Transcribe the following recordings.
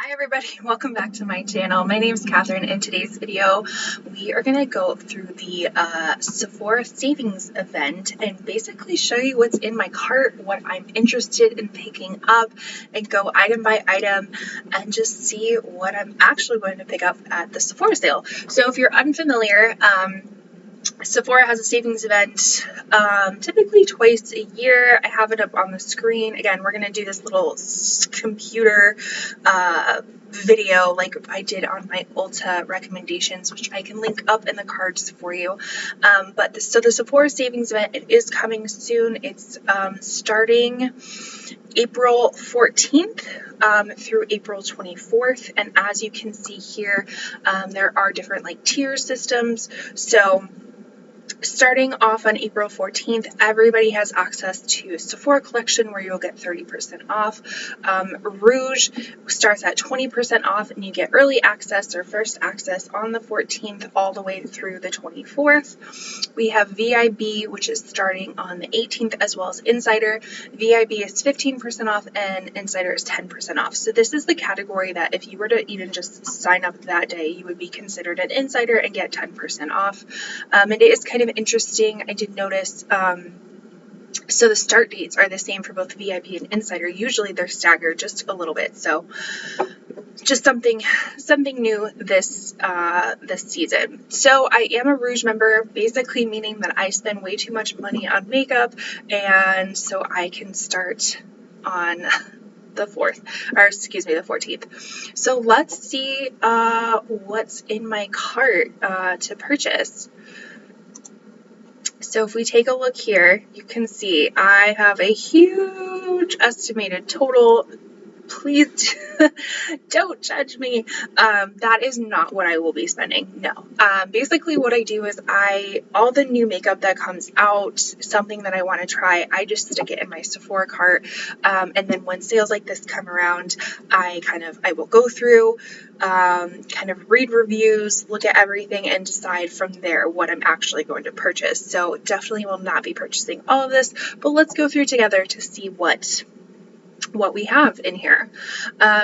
Hi everybody, welcome back to my channel. My name is Catherine. In today's video, we are going to go through the Sephora savings event and basically show you what's in my cart, what I'm interested in picking up, and go item by item and just see what I'm actually going to pick up at the Sephora sale. So if you're unfamiliar, Sephora has a savings event typically twice a year. I have it up on the screen. Again, we're going to do this little computer video like I did on my Ulta recommendations, which I can link up in the cards for you. So the Sephora savings event, it is coming soon. It's starting April 14th through April 24th. And as you can see here, there are different like tier systems. So starting off on April 14th, everybody has access to Sephora collection where you'll get 30% off. Rouge starts at 20% off and you get early access or first access on the 14th all the way through the 24th. We have VIB, which is starting on the 18th, as well as Insider. VIB is 15% off and Insider is 10% off. So this is the category that if you were to even just sign up that day, you would be considered an Insider and get 10% off. It is kind of interesting. I did notice, so the start dates are the same for both VIP and Insider. Usually they're staggered just a little bit. So just something new this season. So I am a Rouge member, basically meaning that I spend way too much money on makeup, and so I can start on the 14th. So let's see what's in my cart to purchase. So if we take a look here, you can see I have a huge estimated total. Please don't judge me. That is not what I will be spending. No. Basically what I do is all the new makeup that comes out, something that I want to try, I just stick it in my Sephora cart. And then when sales like this come around, I will go through, kind of read reviews, look at everything, and decide from there what I'm actually going to purchase. So definitely will not be purchasing all of this, but let's go through together to see what we have in here.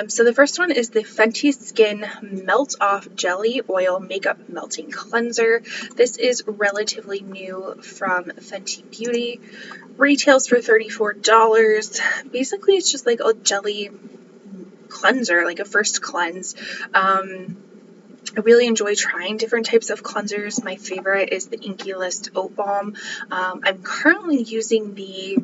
So the first one is the Fenty Skin Melt Off Jelly Oil Makeup Melting Cleanser. This is relatively new from Fenty Beauty. Retails for $34. Basically, it's just like a jelly cleanser, like a first cleanse. I really enjoy trying different types of cleansers. My favorite is the Inkey List Oat Balm. I'm currently using the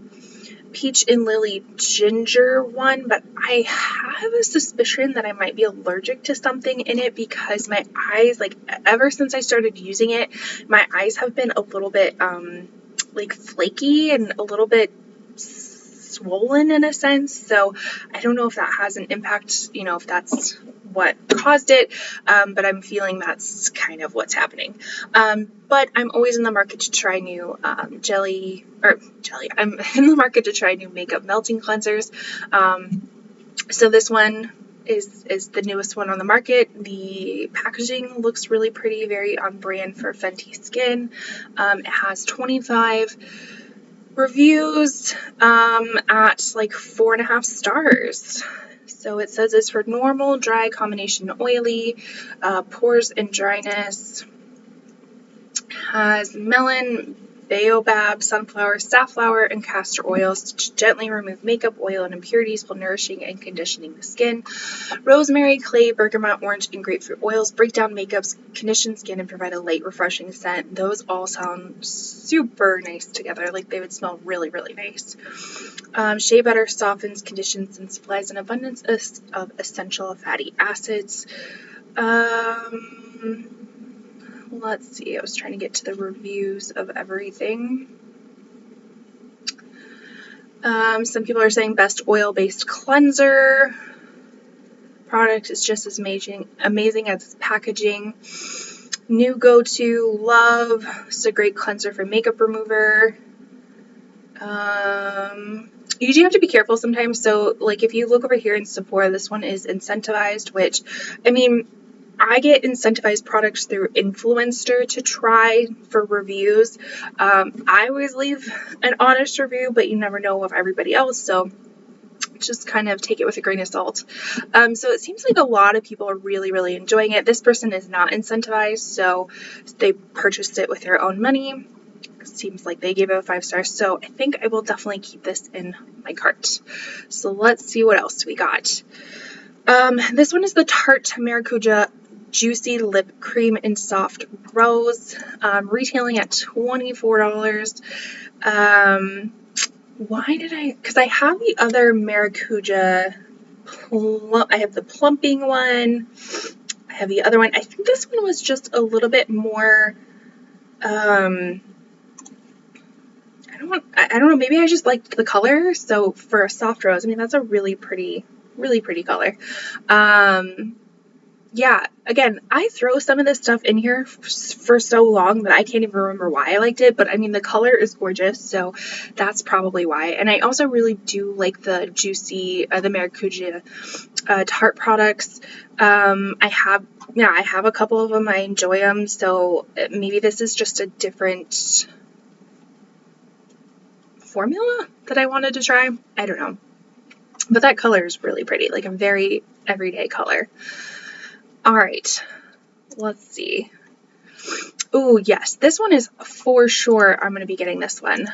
Peach and Lily Ginger one, but I have a suspicion that I might be allergic to something in it because my eyes, like ever since I started using it, my eyes have been a little bit like flaky and a little bit swollen in a sense. So I don't know if that has an impact, if that's what caused it, but I'm feeling that's kind of what's happening. But I'm always in the market to try new I'm in the market to try new makeup melting cleansers. So this one is the newest one on the market. The packaging looks really pretty, very on brand for Fenty Skin. It has 25 reviews at like 4.5 stars. So it says it's for normal, dry, combination oily, pores and dryness. Has melon, baobab, sunflower, safflower, and castor oils to gently remove makeup, oil, and impurities while nourishing and conditioning the skin. Rosemary, clay, bergamot, orange, and grapefruit oils break down makeups, condition skin, and provide a light, refreshing scent. Those all sound super nice together, like they would smell really, really nice. Shea butter softens, conditions, and supplies an abundance of essential fatty acids. Let's see, I was trying to get to the reviews of everything. Some people are saying best oil-based cleanser. Product is just as amazing as its packaging. New go-to, love. It's a great cleanser for makeup remover. You do have to be careful sometimes. So, like, if you look over here in Sephora, this one is incentivized, which, I mean, I get incentivized products through Influencer to try for reviews. I always leave an honest review, but you never know of everybody else. So just kind of take it with a grain of salt. So it seems like a lot of people are really, really enjoying it. This person is not incentivized, so they purchased it with their own money. Seems like they gave it a 5 stars, so I think I will definitely keep this in my cart. So let's see what else we got. This one is the Tarte Maracuja Juicy Lip Cream in Soft Rose, retailing at $24. Because I have the other Maracuja, I have the plumping one, I have the other one. I think this one was just a little bit more, I don't know, maybe I just liked the color. So for a soft rose, I mean, that's a really pretty color. Yeah, again, I throw some of this stuff in here for so long that I can't even remember why I liked it, but I mean, the color is gorgeous, so that's probably why. And I also really do like the Juicy, the Maracuja Tarte products. I have a couple of them. I enjoy them, so maybe this is just a different formula that I wanted to try. I don't know. But that color is really pretty, like a very everyday color. All right, let's see. Oh, yes, this one is for sure. I'm going to be getting this one.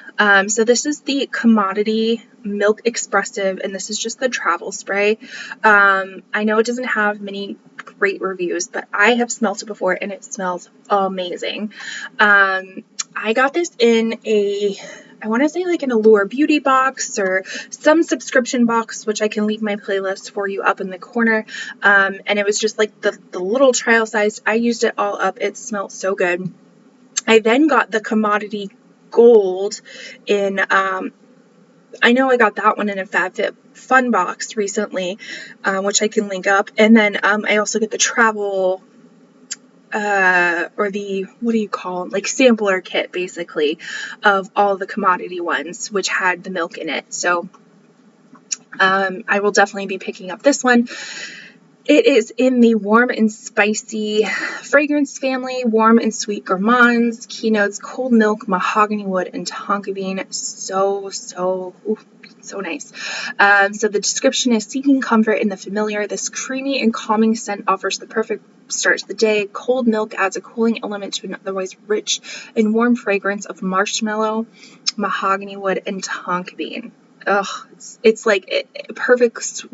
So this is the Commodity Milk Expressive, and this is just the travel spray. I know it doesn't have many great reviews, but I have smelt it before, and it smells amazing. I got this in I want to say like an Allure Beauty box or some subscription box, which I can leave my playlist for you up in the corner. And it was just like the little trial size. I used it all up. It smelled so good. I then got the Commodity Gold in, I know I got that one in a FabFitFun box recently, which I can link up. And then I also get the travel or the, what do you call them, like sampler kit basically of all the Commodity ones, which had the milk in it. So I will definitely be picking up this one. It is in the warm and spicy fragrance family, warm and sweet gourmands, keynotes, cold milk, mahogany wood, and tonka bean. So nice. So the description is: seeking comfort in the familiar, this creamy and calming scent offers the perfect start to the day. Cold milk adds a cooling element to an otherwise rich and warm fragrance of marshmallow, mahogany wood, and tonka bean. Ugh, it's like perfect,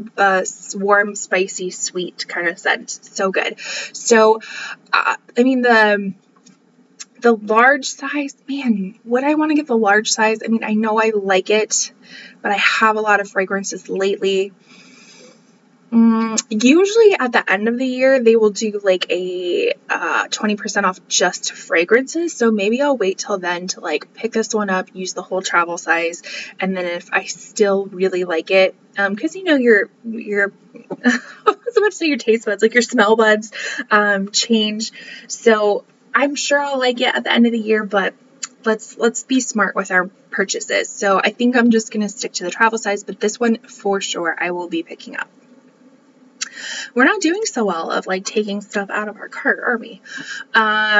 warm, spicy, sweet kind of scent. So good. So, I mean, the large size, man, would I want to get the large size? I mean, I know I like it, but I have a lot of fragrances lately. Usually at the end of the year, they will do like a 20% off just fragrances. So maybe I'll wait till then to like pick this one up, use the whole travel size, and then if I still really like it, because you know your I was about to say your taste buds, like your smell buds, change. So I'm sure I'll like it at the end of the year, but let's be smart with our purchases. So I think I'm just gonna stick to the travel size, but this one for sure I will be picking up. We're not doing so well of like taking stuff out of our cart, are we? All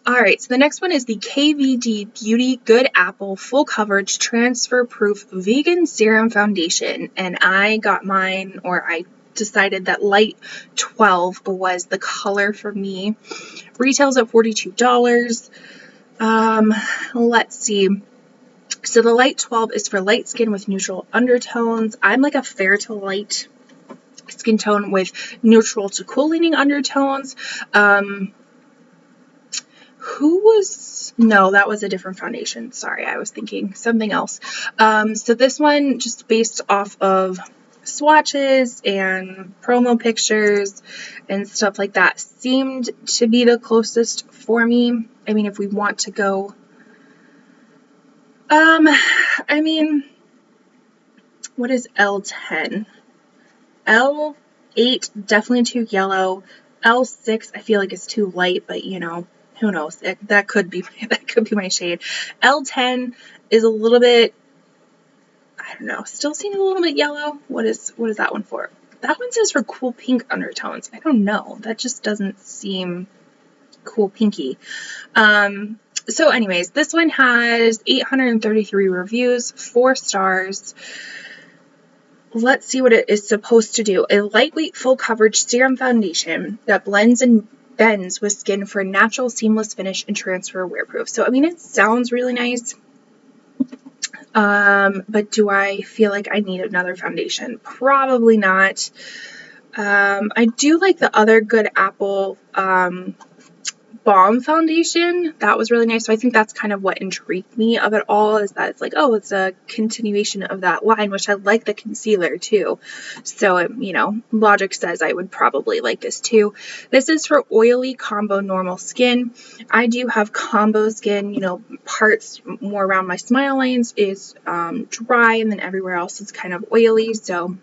right, so the next one is the KVD Beauty Good Apple Full Coverage Transfer Proof Vegan Serum Foundation, and I got mine, or I decided that Light 12 was the color for me. Retails at $42. Let's see. So the Light 12 is for light skin with neutral undertones. I'm like a fair to light skin tone with neutral to cool leaning undertones. No, that was a different foundation. Sorry, I was thinking something else. So this one, just based off of swatches and promo pictures and stuff like that, seemed to be the closest for me. I mean, if we want to go, I mean, what is L10? L8, definitely too yellow. L6, I feel like it's too light, but you know, who knows? That could be my shade. L10 is a little bit, I don't know, still seems a little bit yellow. What is that one for? That one says for cool pink undertones. I don't know. That just doesn't seem cool pinky. So anyways, this one has 833 reviews, 4 stars. let's see what it is supposed to do. A lightweight, full coverage serum foundation that blends and bends with skin for a natural, seamless finish and transfer wear-proof. So, I mean, it sounds really nice. But do I feel like I need another foundation? Probably not. I do like the other Good Apple balm foundation. That was really nice. So I think that's kind of what intrigued me of it all, is that it's like, oh, it's a continuation of that line, which I like the concealer too. So, you know, logic says I would probably like this too. This is for oily combo normal skin. I do have combo skin, you know, parts more around my smile lines is dry, and then everywhere else is kind of oily. So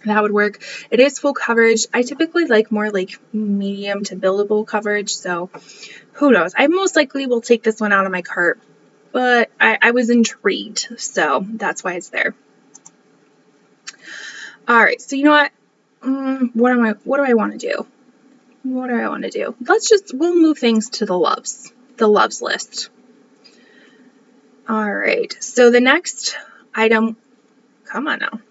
that would work. It is full coverage. I typically like more like medium to buildable coverage, so who knows. I most likely will take this one out of my cart, but I was intrigued, so that's why it's there. All right, so you know what? What do I want to do? What do I want to do? We'll move things to the loves list. All right, so the next item, come on now.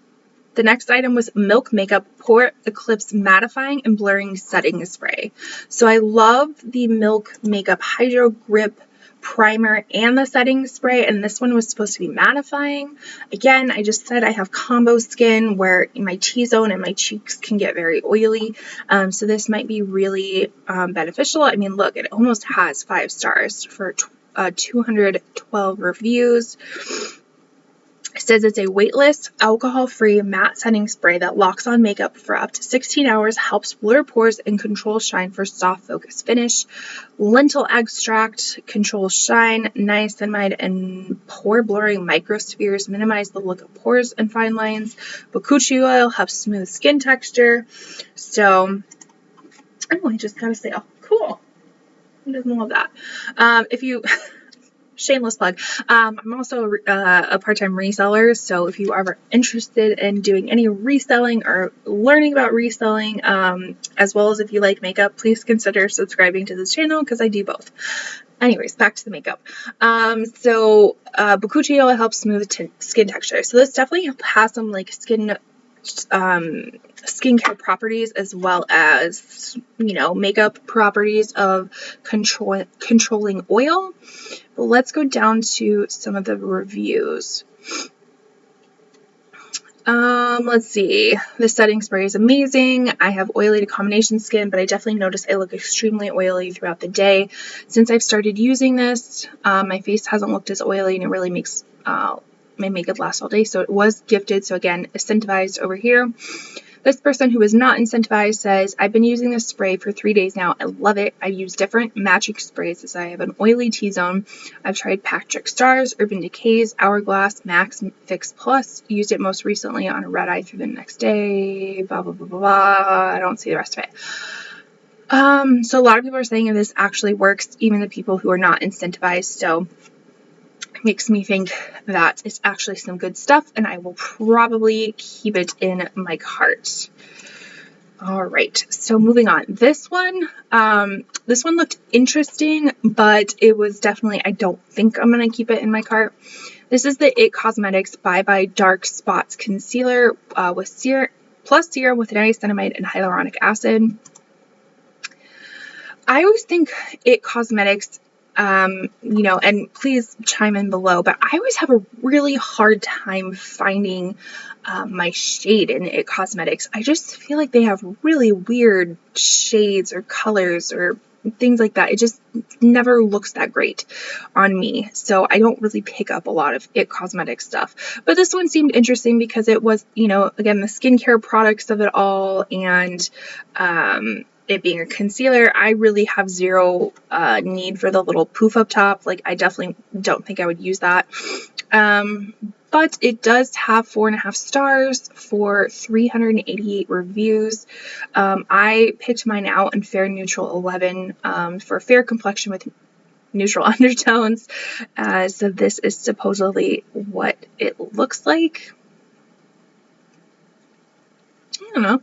The next item was Milk Makeup Pore Eclipse Mattifying and Blurring Setting Spray. So I love the Milk Makeup Hydro Grip Primer and the setting spray, and this one was supposed to be mattifying. Again, I just said I have combo skin where my T-zone and my cheeks can get very oily, so this might be really beneficial. I mean, look, it almost has 5 stars for 212 reviews. It says it's a weightless, alcohol-free matte setting spray that locks on makeup for up to 16 hours, helps blur pores, and controls shine for soft focus finish. Lentil extract controls shine, niacinamide and pore blurring microspheres minimize the look of pores and fine lines. Bakuchi oil helps smooth skin texture. So, oh, I just got a sale. Cool. Who doesn't love that? If you... Shameless plug. I'm also a part-time reseller, so if you are interested in doing any reselling or learning about reselling, as well as if you like makeup, please consider subscribing to this channel because I do both. Anyways, back to the makeup. Bakuchi oil helps smooth skin texture. So this definitely has some like skincare properties as well as, you know, makeup properties of controlling oil. But let's go down to some of the reviews. Let's see. The setting spray is amazing. I have oily to combination skin, but I definitely notice I look extremely oily throughout the day. Since I've started using this, my face hasn't looked as oily, and it really makes my makeup last all day. So it was gifted. So again, incentivized over here. This person who is not incentivized says, I've been using this spray for 3 days now. I love it. I use different matching sprays as I have an oily T-zone. I've tried Patrick Starr's, Urban Decay's, Hourglass, Max Fix Plus. Used it most recently on a red eye through the next day. Blah, blah, blah, blah, blah. I don't see the rest of it. So a lot of people are saying that this actually works, even the people who are not incentivized. So makes me think that it's actually some good stuff, and I will probably keep it in my cart. All right, so moving on. This one looked interesting, but it was definitely, I don't think I'm going to keep it in my cart. This is the IT Cosmetics Bye Bye Dark Spots Concealer with serum with niacinamide and hyaluronic acid. I always think IT Cosmetics, you know, and please chime in below, but I always have a really hard time finding my shade in IT Cosmetics. I just feel like they have really weird shades or colors or things like that. It just never looks that great on me. So I don't really pick up a lot of IT Cosmetics stuff. But this one seemed interesting because it was, you know, again, the skincare products of it all, and it being a concealer. I really have zero need for the little poof up top. Like, I definitely don't think I would use that. But it does have 4.5 stars for 388 reviews. I picked mine out in Fair Neutral 11 for fair complexion with neutral undertones. So this is supposedly what it looks like. I don't know.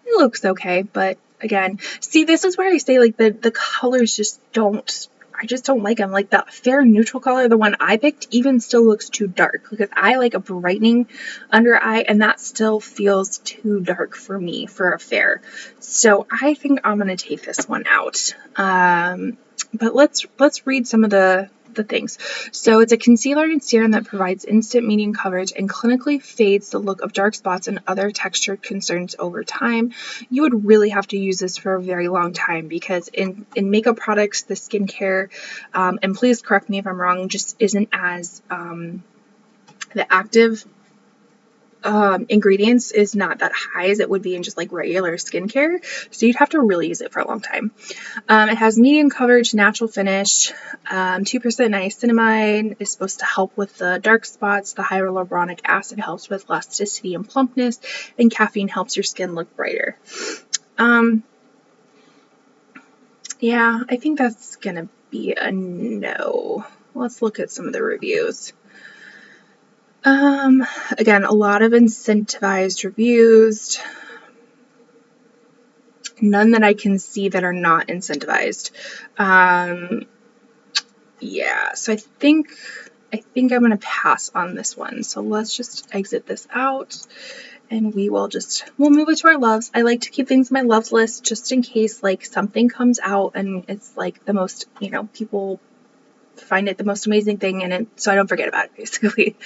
It looks okay, but again, see, this is where I say, like, the colors just don't, I just don't like them. Like the fair neutral color, the one I picked, even still looks too dark because I like a brightening under eye, and that still feels too dark for me for a fair. So I think I'm going to take this one out. But let's read some of the things. So it's a concealer and serum that provides instant medium coverage and clinically fades the look of dark spots and other texture concerns over time. You would really have to use this for a very long time because in makeup products, the skincare, and please correct me if I'm wrong, just isn't as the active ingredients is not that high as it would be in just like regular skincare. So you'd have to really use it for a long time. It has medium coverage, natural finish, 2% niacinamide is supposed to help with the dark spots. The hyaluronic acid helps with elasticity and plumpness, and caffeine helps your skin look brighter. Yeah, I think that's gonna be a no. Let's look at some of the reviews. Again, a lot of incentivized reviews. None that I can see that are not incentivized. Yeah, so I think I'm going to pass on this one. So let's just exit this out and we'll move it to our loves. I like to keep things in my loves list just in case like something comes out and it's like the most, people find it the most amazing thing so I don't forget about it basically.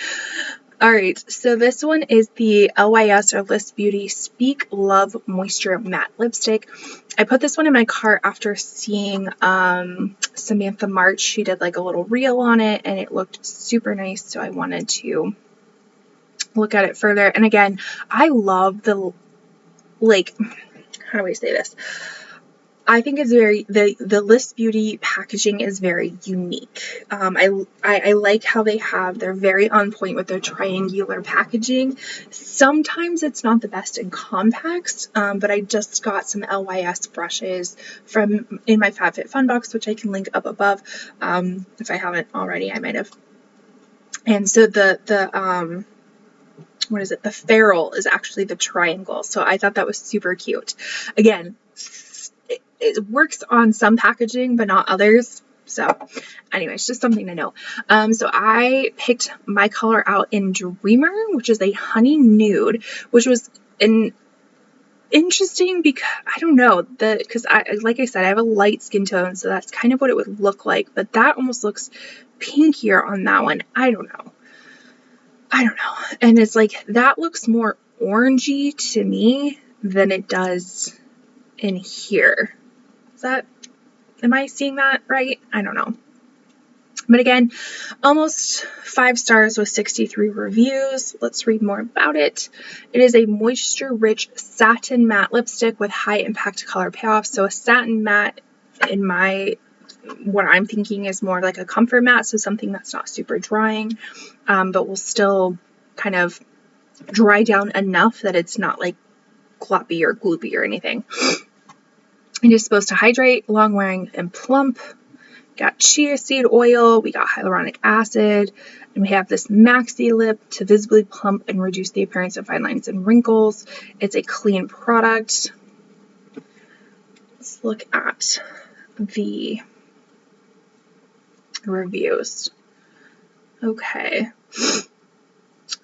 All right, so this one is the LYS or List Beauty Speak Love Moisture Matte Lipstick. I put this one in my cart after seeing Samantha March. She did like a little reel on it and it looked super nice, so I wanted to look at it further. And again, I love the, like, how do I say this? I think it's the List Beauty packaging is very unique. I like how they're very on point with their triangular packaging. Sometimes it's not the best in compacts, but I just got some LYS brushes in my FabFitFun box, which I can link up above. If I haven't already, I might have. And so the what is it? The ferrule is actually the triangle. So I thought that was super cute. Again, it works on some packaging, but not others. So anyways, just something to know. So I picked my color out in Dreamer, which is a honey nude, which was interesting because I don't know because like I said, I have a light skin tone, so that's kind of what it would look like. But that almost looks pinkier on that one. I don't know. And it's like that looks more orangey to me than it does in here. Am I seeing that right? I don't know. But again, almost 5 stars with 63 reviews. Let's read more about it. It is a moisture-rich satin matte lipstick with high impact color payoff. So a satin matte, what I'm thinking is more like a comfort matte, so something that's not super drying, but will still kind of dry down enough that it's not like gloppy or gloopy or anything. It is supposed to hydrate, long wearing, and plump. Got chia seed oil, we got hyaluronic acid, and we have this maxi lip to visibly plump and reduce the appearance of fine lines and wrinkles. It's a clean product. Let's look at the reviews. Okay.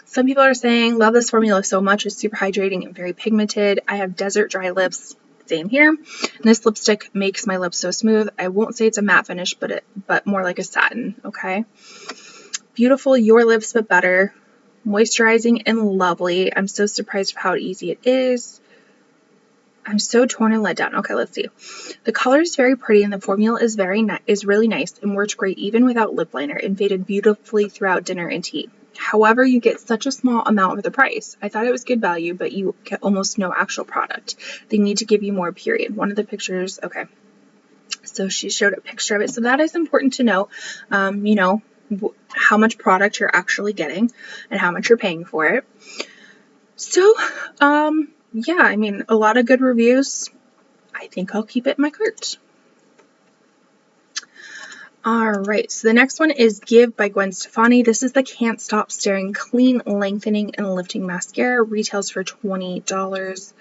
Some people are saying, love this formula so much. It's super hydrating and very pigmented. I have desert dry lips. Same here. And this lipstick makes my lips so smooth. I won't say it's a matte finish, but more like a satin. Okay. Beautiful, your lips, but better. Moisturizing and lovely. I'm so surprised for how easy it is. I'm so torn and let down. Okay, let's see. The color is very pretty and the formula is really nice and works great even without lip liner and faded beautifully throughout dinner and tea. However, you get such a small amount for the price. I thought it was good value, but you get almost no actual product. They need to give you more, period. One of the pictures, okay. So she showed a picture of it. So that is important to know, how much product you're actually getting and how much you're paying for it. So, yeah, I mean, a lot of good reviews. I think I'll keep it in my cart. Alright, so the next one is Give by Gwen Stefani. This is the Can't Stop Staring Clean, Lengthening, and Lifting Mascara. Retails for $20.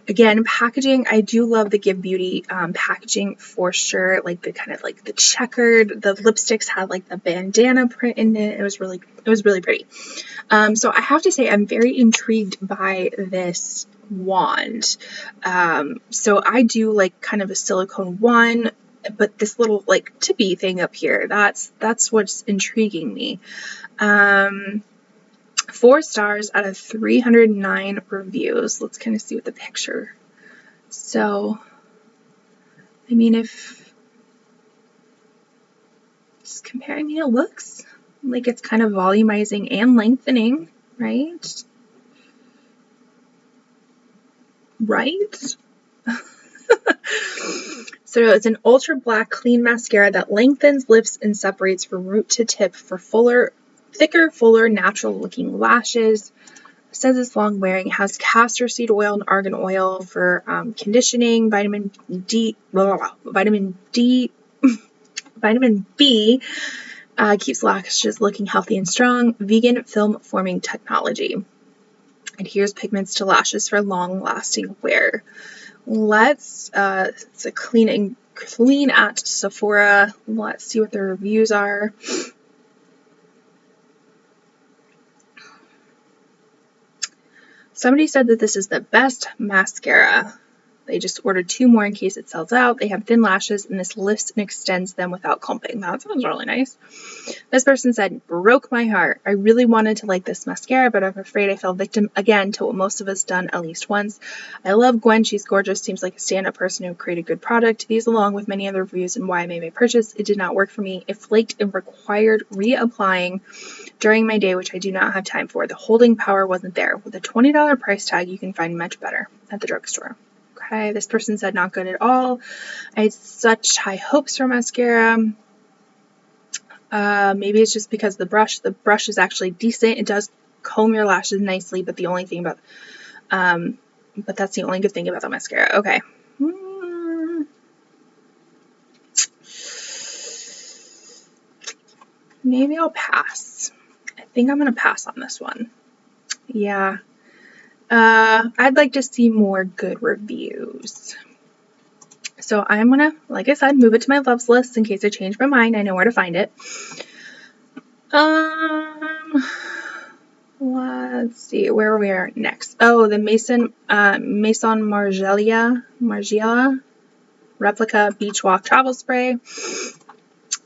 Again, packaging, I do love the Give Beauty packaging for sure. Like the kind of like the checkered, the lipsticks had like the bandana print in it. It was really pretty. So I have to say I'm very intrigued by this wand. So I do like kind of a silicone one, but this little like tippy thing up here, that's what's intriguing me. 4 stars out of 309 reviews. Let's kind of see what the picture. So, I mean, if just comparing, it looks like it's kind of volumizing and lengthening, right? Right? So it's an ultra black clean mascara that lengthens, lifts, and separates from root to tip for thicker, fuller, natural looking lashes. It says it's long wearing. It has castor seed oil and argan oil for conditioning, vitamin B keeps lashes looking healthy and strong, vegan film forming technology. Adheres pigments to lashes for long lasting wear. It's a clean at Sephora. Let's see what the reviews are. Somebody said that this is the best mascara. They just ordered 2 more in case it sells out. They have thin lashes, and this lifts and extends them without clumping. That sounds really nice. This person said, broke my heart. I really wanted to like this mascara, but I'm afraid I fell victim again to what most of us done at least once. I love Gwen. She's gorgeous. Seems like a stand-up person who created a good product. These, along with many other reviews and why I made my purchase, it did not work for me. It flaked and required reapplying during my day, which I do not have time for. The holding power wasn't there. With a $20 price tag, you can find much better at the drugstore. Okay, this person said not good at all. I had such high hopes for mascara. Maybe it's just because the brush is actually decent. It does comb your lashes nicely, but the only thing about, but that's the only good thing about the mascara. Okay. Maybe I'll pass. I think I'm going to pass on this one. Yeah. I'd like to see more good reviews. So I'm going to, like I said, move it to my loves list in case I change my mind. I know where to find it. Let's see where we are next. Oh, the Maison Margiela Replica Beach Walk Travel Spray.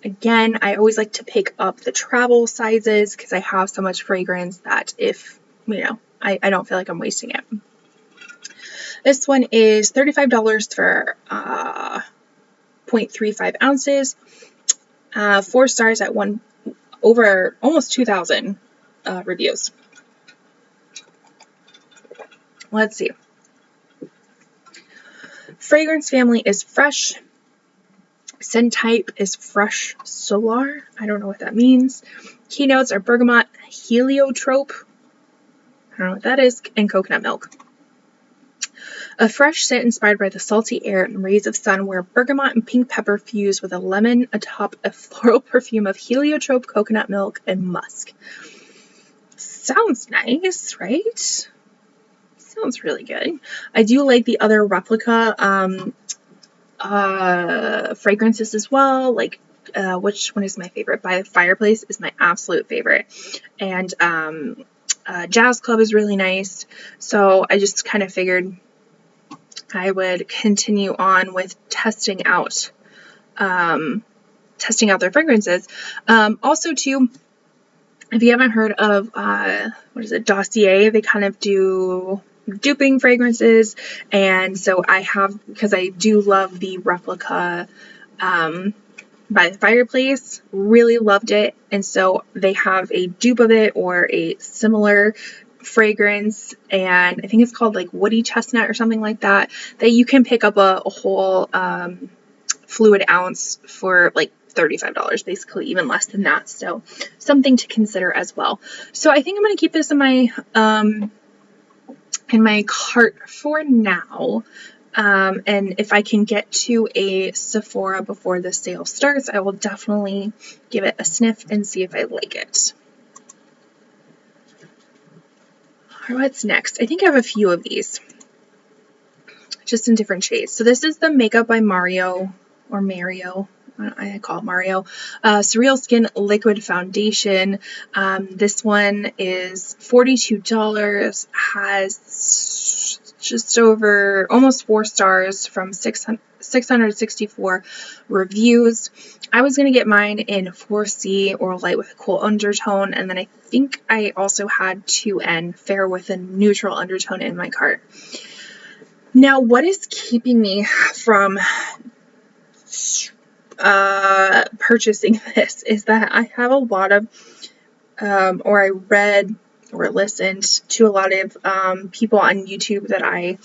Again, I always like to pick up the travel sizes because I have so much fragrance that if, I don't feel like I'm wasting it. This one is $35 for 0.35 ounces. 4 stars at over almost 2,000 reviews. Let's see. Fragrance family is fresh. Scent type is fresh solar. I don't know what that means. Keynotes are bergamot, heliotrope. I don't know what that is, and coconut milk. A fresh scent inspired by the salty air and rays of sun, where bergamot and pink pepper fuse with a lemon atop a floral perfume of heliotrope, coconut milk, and musk. Sounds nice, right? Sounds really good. I do like the other replica fragrances as well. Like, which one is my favorite? By the Fireplace is my absolute favorite. And Jazz Club is really nice. So I just kind of figured I would continue on with testing out their fragrances. Also too, if you haven't heard of, Dossier, they kind of do duping fragrances. And so because I do love the replica, by the Fireplace, really loved it. And so they have a dupe of it or a similar fragrance, and I think it's called like Woody Chestnut or something like that you can pick up a whole fluid ounce for like $35, basically, even less than that. So something to consider as well. So I think I'm going to keep this in my cart for now. And if I can get to a Sephora before the sale starts, I will definitely give it a sniff and see if I like it. All right, what's next? I think I have a few of these, just in different shades. So this is the Makeup by Mario, or Mario. I call it Mario. Surreal Skin Liquid Foundation. This one is $42, has just over almost 4 stars from 664 reviews. I was going to get mine in 4C or light with a cool undertone, and then I think I also had 2N, fair with a neutral undertone in my cart. Now, what is keeping me from purchasing this is that I have a lot of, or I read or listened to a lot of people on YouTube that I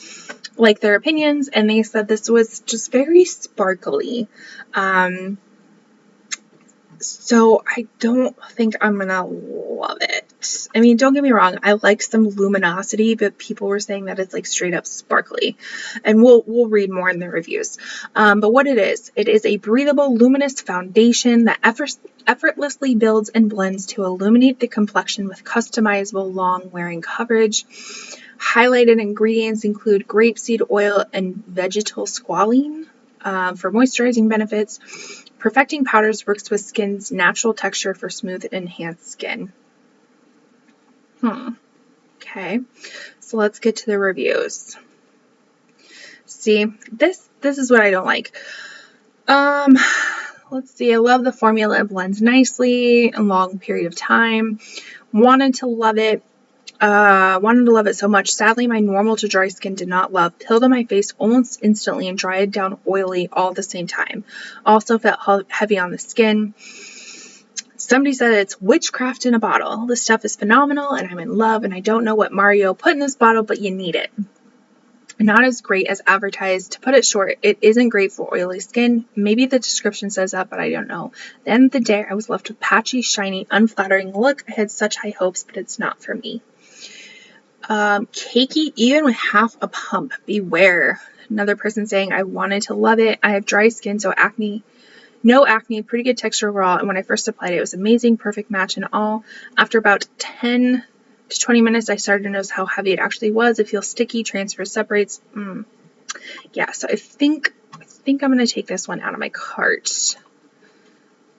like their opinions, and they said this was just very sparkly. So I don't think I'm gonna love it. I mean, don't get me wrong, I like some luminosity, but people were saying that it's like straight up sparkly. And we'll read more in the reviews. But what it is a breathable, luminous foundation that effortlessly builds and blends to illuminate the complexion with customizable long-wearing coverage. Highlighted ingredients include grapeseed oil and vegetal squalene for moisturizing benefits. Perfecting Powders works with skin's natural texture for smooth, enhanced skin. Okay, so let's get to the reviews. See, this is what I don't like. Let's see. I love the formula. It blends nicely in a long period of time. Wanted to love it so much. Sadly, my normal to dry skin did not love. Peeled on my face almost instantly and dried down oily all at the same time. Also felt heavy on the skin. Somebody said it's witchcraft in a bottle. This stuff is phenomenal and I'm in love, and I don't know what Mario put in this bottle, but you need it. Not as great as advertised. To put it short, it isn't great for oily skin. Maybe the description says that, but I don't know. At the end of the day, I was left with patchy, shiny, unflattering look. I had such high hopes, but it's not for me. Cakey even with half a pump. Beware. Another person saying, I wanted to love it. I have dry skin, so no acne, pretty good texture overall, and when I first applied it, it was amazing, perfect match and all. After about 10 to 20 minutes, I started to notice how heavy it actually was. It feels sticky, transfers, separates. Yeah, so I think I'm going to take this one out of my cart.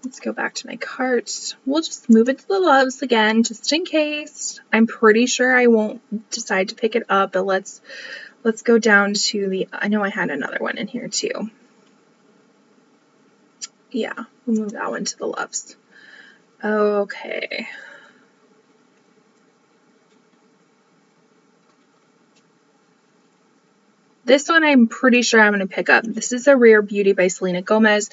Let's go back to my cart. We'll just move it to the loves again, just in case. I'm pretty sure I won't decide to pick it up, but let's go down to the, I know I had another one in here too. Yeah, we'll move that one to the loves. Okay. This one I'm pretty sure I'm going to pick up. This is a Rare Beauty by Selena Gomez.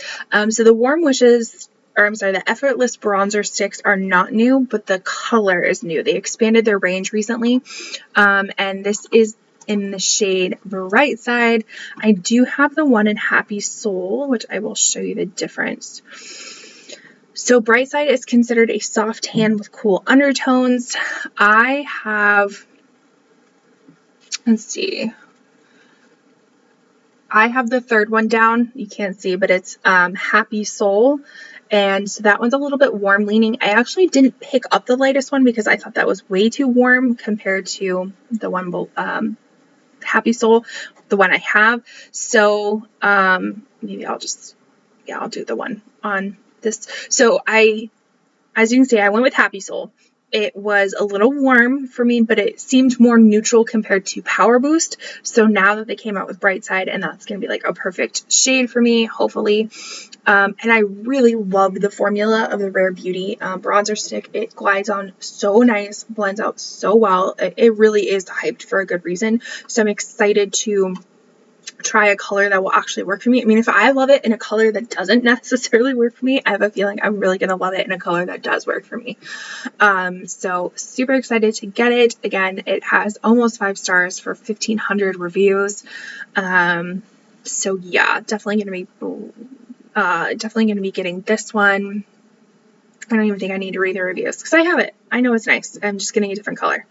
So the Warm Wishes, or I'm sorry, the Effortless Bronzer Sticks are not new, but the color is new. They expanded their range recently. And this is in the shade Bright Side. I do have the one in Happy Soul, which I will show you the difference. So Bright Side is considered a soft tan with cool undertones. I have, let's see, I have the third one down. You can't see, but it's Happy Soul. And so that one's a little bit warm leaning. I actually didn't pick up the lightest one because I thought that was way too warm compared to the one Happy Soul, the one I have. So maybe I'll do the one on this. So as you can see, I went with Happy Soul. It was a little warm for me, but it seemed more neutral compared to Power Boost. So now that they came out with Bright Side, and that's going to be like a perfect shade for me, hopefully. And I really love the formula of the Rare Beauty bronzer stick. It glides on so nice, blends out so well. It really is hyped for a good reason. So I'm excited to try a color that will actually work for me. I mean, if I love it in a color that doesn't necessarily work for me, I have a feeling I'm really going to love it in a color that does work for me. So super excited to get it. Again, it has almost 5 stars for 1,500 reviews. So yeah, definitely going to be getting this one. I don't even think I need to read the reviews because I have it. I know it's nice. I'm just getting a different color.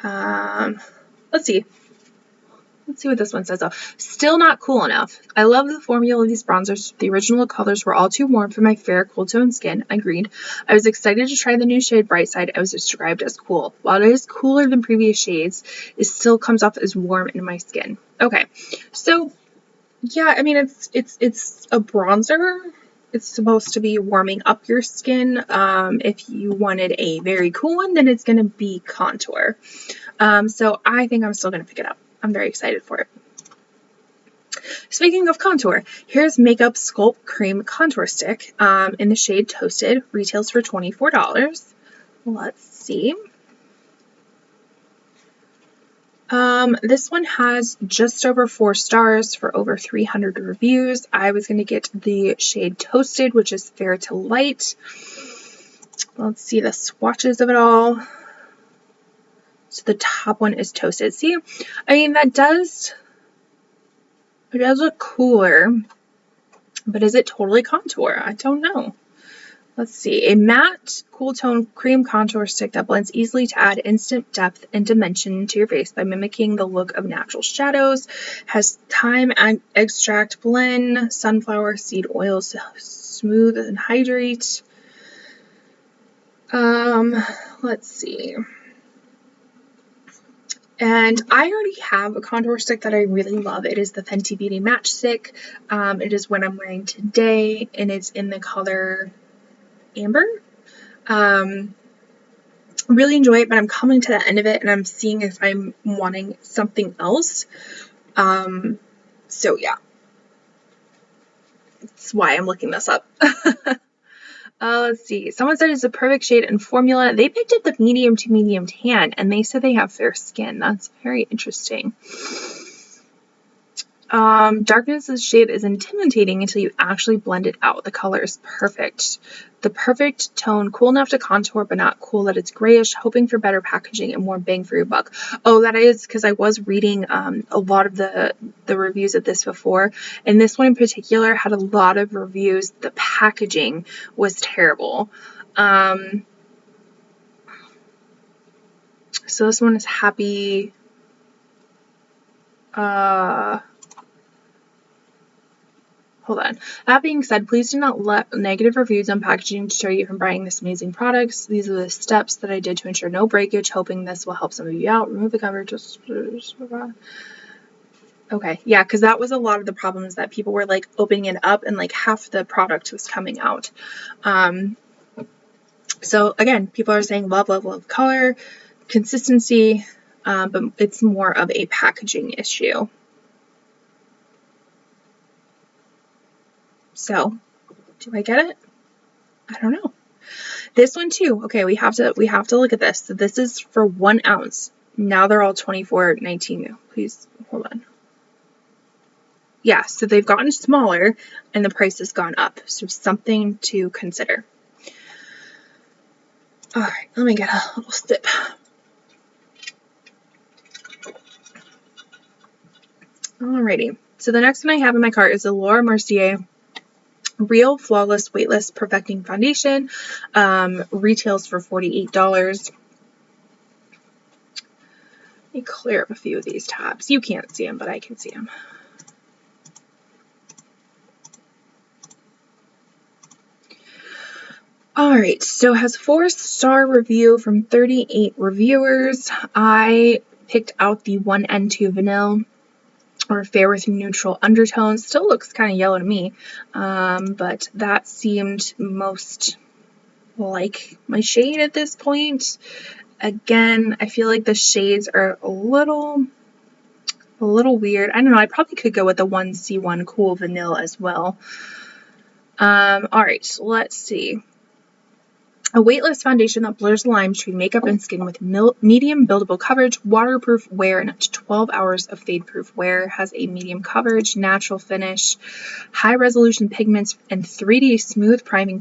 Let's see. Let's see what this one says though. Still not cool enough. I love the formula of these bronzers. The original colors were all too warm for my fair, cool tone skin. Agreed. I was excited to try the new shade Bright Side. I was described as cool. While it is cooler than previous shades, it still comes off as warm in my skin. Okay, so yeah, I mean it's a bronzer. It's supposed to be warming up your skin. If you wanted a very cool one, then it's going to be contour. So I think I'm still going to pick it up. I'm very excited for it. Speaking of contour, here's Makeup Sculpt Cream Contour Stick in the shade Toasted. Retails for $24. Let's see. This one has just over 4 stars for over 300 reviews. I was going to get the shade Toasted, which is fair to light. Let's see the swatches of it all. So the top one is Toasted. See, I mean, it does look cooler, but is it totally contour? I don't know. Let's see. A matte, cool tone cream contour stick that blends easily to add instant depth and dimension to your face by mimicking the look of natural shadows. Has thyme extract blend, sunflower seed oils to smooth and hydrate. Let's see. And I already have a contour stick that I really love. It is the Fenty Beauty Match Stick. It is what I'm wearing today, and it's in the color Amber. Really enjoy it, but I'm coming to the end of it, and I'm seeing if I'm wanting something else. So yeah. That's why I'm looking this up. Let's see. Someone said it's a perfect shade and formula. They picked up the medium to medium tan, and they said they have fair skin. That's very interesting. Darkness of the shade is intimidating until you actually blend it out. The color is perfect. The perfect tone, cool enough to contour, but not cool that it's grayish, hoping for better packaging and more bang for your buck. Oh, that is because I was reading a lot of the reviews of this before, and this one in particular had a lot of reviews. The packaging was terrible. So this one is happy. Hold on. That being said, please do not let negative reviews on packaging deter you from buying this amazing products. These are the steps that I did to ensure no breakage, hoping this will help some of you out. Remove the cover. Okay, yeah, because that was a lot of the problems that people were like opening it up and like half the product was coming out. So again, people are saying love, love, love color, consistency, but it's more of a packaging issue. So, do I get it? I don't know. This one too. Okay, we have to look at this. So this is for 1 ounce. Now they're all $24.19. Please hold on. Yeah, so they've gotten smaller and the price has gone up. So something to consider. All right, let me get a little sip. Alrighty. So the next one I have in my cart is the Laura Mercier Real Flawless Weightless Perfecting Foundation. Retails for $48. Let me clear up a few of these tabs. You can't see them, but I can see them. Alright, so it has 4-star review from 38 reviewers. I picked out the 1N2 Vanilla, or fair with neutral undertones. Still looks kind of yellow to me, but that seemed most like my shade at this point. Again, I feel like the shades are a little weird. I don't know, I probably could go with the 1C1 Cool Vanilla as well. Alright, let's see. A weightless foundation that blurs the lines between makeup and skin with medium buildable coverage, waterproof wear, and up to 12 hours of fade-proof wear. Has a medium coverage, natural finish, high-resolution pigments, and 3D smooth priming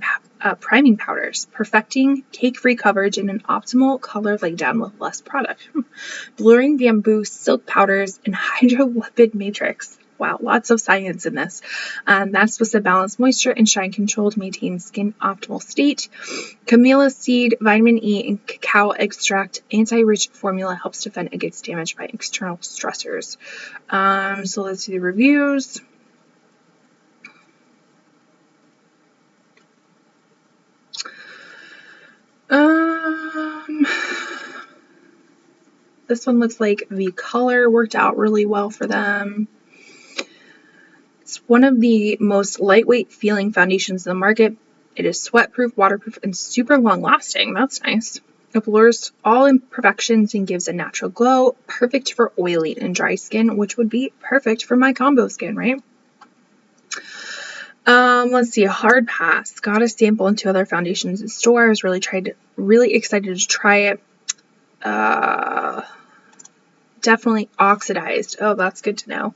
powders, perfecting cake-free coverage in an optimal color laydown with less product. Blurring bamboo silk powders and hydrolipid matrix. Wow, lots of science in this. That's supposed to balance moisture and shine control to maintain skin optimal state. Camellia seed, vitamin E, and cacao extract anti-rich formula helps defend against damage by external stressors. So let's see the reviews. This one looks like the color worked out really well for them. It's one of the most lightweight feeling foundations in the market. It is sweat-proof, waterproof, and super long-lasting. That's nice. It blurs all imperfections and gives a natural glow, perfect for oily and dry skin, which would be perfect for my combo skin, right? Let's see, a hard pass. Got a sample and 2 other foundations in store. I was really excited to try it. Definitely oxidized. Oh, that's good to know.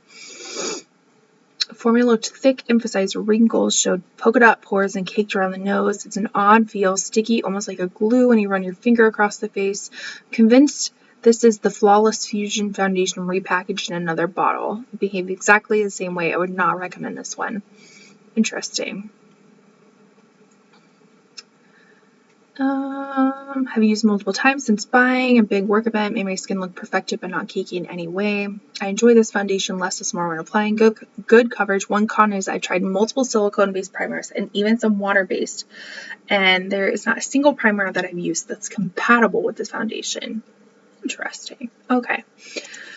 Formula looked thick, emphasized wrinkles, showed polka dot pores, and caked around the nose. It's an odd feel, sticky, almost like a glue when you run your finger across the face. Convinced this is the Flawless Fusion Foundation repackaged in another bottle. It behaved exactly the same way. I would not recommend this one. Interesting. Have used multiple times since buying. A big work event made my skin look perfected but not cakey in any way. I enjoy this foundation less is more when applying. Good coverage. One con is I tried multiple silicone-based primers and even some water-based, and there is not a single primer that I've used that's compatible with this foundation. Interesting. Okay.